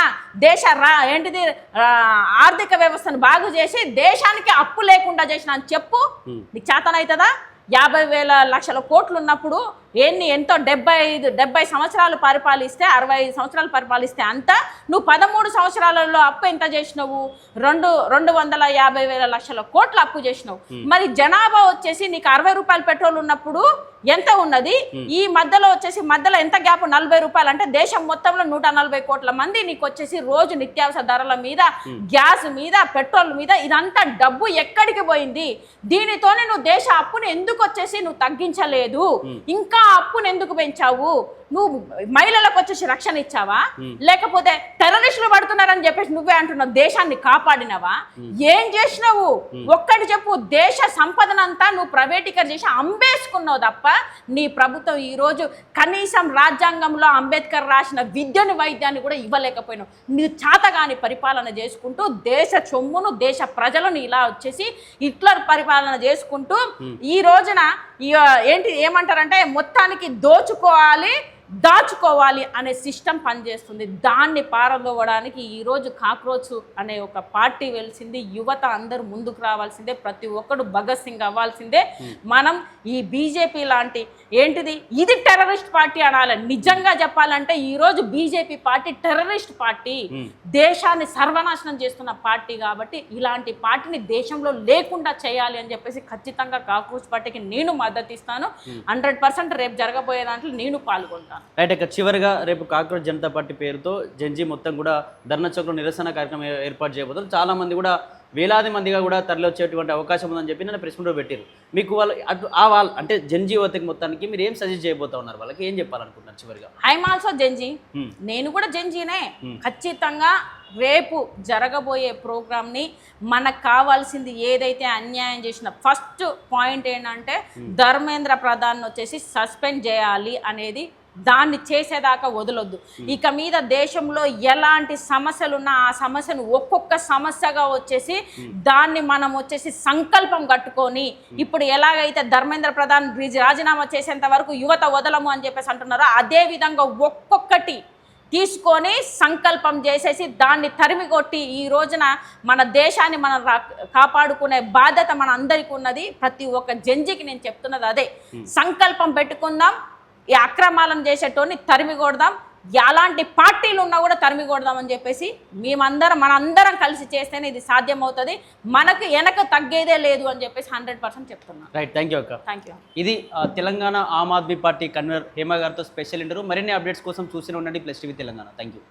ఆర్థిక వ్యవస్థను బాగు చేసి దేశానికి అప్పు లేకుండా చేసిన అని చెప్పు. నీకు చేతనవుతుందా? 50,000 లక్షల కోట్లు ఉన్నప్పుడు ఎంతో 70 సంవత్సరాలు పరిపాలిస్తే, 65 సంవత్సరాలు పరిపాలిస్తే అంతా నువ్వు 13 సంవత్సరాలలో అప్పు ఎంత చేసినావు? 250,000 లక్షల కోట్ల అప్పు చేసినావు. మరి జనాభా వచ్చేసి నీకు 60 రూపాయలు పెట్రోల్ ఉన్నప్పుడు ఎంత ఉన్నది? ఈ మధ్యలో వచ్చేసి ఎంత గ్యాప్? 40 రూపాయలు. అంటే దేశం మొత్తంలో 140 కోట్ల మంది నీకు వచ్చేసి రోజు నిత్యావసర ధరల మీద, గ్యాస్ మీద, పెట్రోల్ మీద ఇదంతా డబ్బు ఎక్కడికి పోయింది? దీనితోనే నువ్వు దేశ అప్పుని ఎందుకు ఎందుకు వచ్చేసి నువ్వు తగ్గించలేదు, ఇంకా అప్పును ఎందుకు పెంచావు, నువ్వు మహిళలకు వచ్చేసి రక్షణ ఇచ్చావా, లేకపోతే టెర్రరిస్టులు పడుతున్నారని చెప్పేసి నువ్వే అంటున్నావు, దేశాన్ని కాపాడినవా, ఏం చేసినావు ఒక్కటి చెప్పు. దేశ సంపదనంతా నువ్వు ప్రైవేటీకరణ చేసి అమ్మేసుకున్నావు తప్ప నీ ప్రభుత్వం ఈ రోజు కనీసం రాజ్యాంగంలో అంబేద్కర్ రాసిన విద్యను వైద్యాన్ని కూడా ఇవ్వలేకపోయినావు. నీ చాతగాని పరిపాలన చేసుకుంటూ దేశ చొమ్మును దేశ ప్రజలను ఇలా వచ్చేసి హిట్లర్ పరిపాలన చేసుకుంటూ ఈ రోజున ఏంటి ఏమంటారంటే మొత్తానికి దోచుకోవాలి దాచుకోవాలి అనే సిస్టమ్ పనిచేస్తుంది. దాన్ని పారదోవడానికి ఈరోజు కాక్రోచ్ అనే ఒక పార్టీ వెలిసింది. యువత అందరూ ముందుకు రావాల్సిందే, ప్రతి ఒక్కడు భగత్ సింగ్ అవ్వాల్సిందే. మనం ఈ బీజేపీ లాంటి ఏంటిది ఇది టెర్రరిస్ట్ పార్టీ అనాలి. నిజంగా చెప్పాలంటే ఈరోజు బీజేపీ పార్టీ టెర్రరిస్ట్ పార్టీ, దేశాన్ని సర్వనాశనం చేస్తున్న పార్టీ. కాబట్టి ఇలాంటి పార్టీని దేశంలో లేకుండా చేయాలి అని చెప్పేసి ఖచ్చితంగా కాక్రోచ్ పార్టీకి నేను మద్దతు ఇస్తాను. 100% రేపు జరగబోయే దాంట్లో నేను పాల్గొంటాను. రైట్. ఇక చివరిగా రేపు కాక్రోచ్ జనతా పార్టీ పేరుతో జెన్జీ మొత్తం కూడా ధర్నా చౌక్లో నిరసన కార్యక్రమం ఏర్పాటు చేయబోతున్నారు. చాలా మంది కూడా వేలాది మందిగా కూడా తరలి వచ్చేటువంటి అవకాశం ఉందని చెప్పి నన్ను ప్రెస్ మీట్లో పెట్టారు. మీకు వాళ్ళు వాళ్ళు అంటే జెన్జీ యువతకి మొత్తానికి మీరు ఏం సజెస్ట్ చేయబోతా ఉన్నారు, వాళ్ళకి ఏం చెప్పాలనుకుంటున్నారు చివరిగా? ఐఎమ్ ఆల్సో జెన్జీ, నేను కూడా జెన్జీనే. ఖచ్చితంగా రేపు జరగబోయే ప్రోగ్రామ్ని మనకు కావాల్సింది ఏదైతే అన్యాయం చేసిన ఫస్ట్ పాయింట్ ఏంటంటే ధర్మేంద్ర ప్రధాన్ వచ్చేసి సస్పెండ్ చేయాలి అనేది, దాన్ని చేసేదాకా వదలొద్దు. ఇక మీద దేశంలో ఎలాంటి సమస్యలున్నా ఆ సమస్యను ఒక్కొక్క సమస్యగా వచ్చేసి దాన్ని మనం వచ్చేసి సంకల్పం కట్టుకొని, ఇప్పుడు ఎలాగైతే ధర్మేంద్ర ప్రధాన్ రాజీనామా చేసేంత వరకు యువత వదలము అని చెప్పేసి అంటున్నారో, అదే విధంగా ఒక్కొక్కటి తీసుకొని సంకల్పం చేసేసి దాన్ని తరిమికొట్టి ఈ రోజున మన దేశాన్ని మనం కాపాడుకునే బాధ్యత మన అందరికీ ఉన్నది. ప్రతి ఒక్క జెన్జీకి నేను చెప్తున్నది అదే, సంకల్పం పెట్టుకుందాం, ఈ అక్రమాలను చేసేటోని తరిమి కొడదాం, ఎలాంటి పార్టీలు ఉన్నా కూడా తరిమి కొడదామని చెప్పేసి మనందరం కలిసి చేస్తేనే ఇది సాధ్యమవుతుంది. మనకు వెనక తగ్గేదే లేదు అని చెప్పేసి 100% చెప్తున్నాను. రైట్, థ్యాంక్ యూ అక్క. Thank you. ఇది తెలంగాణ ఆమ్ ఆద్మీ పార్టీ కన్వీనర్ హేమ గారితో స్పెషల్ ఇంటర్వ్యూ. మరిన్ని అప్డేట్స్ కోసం చూస్తూనే ఉండండి plus TV Telangana. Thank you.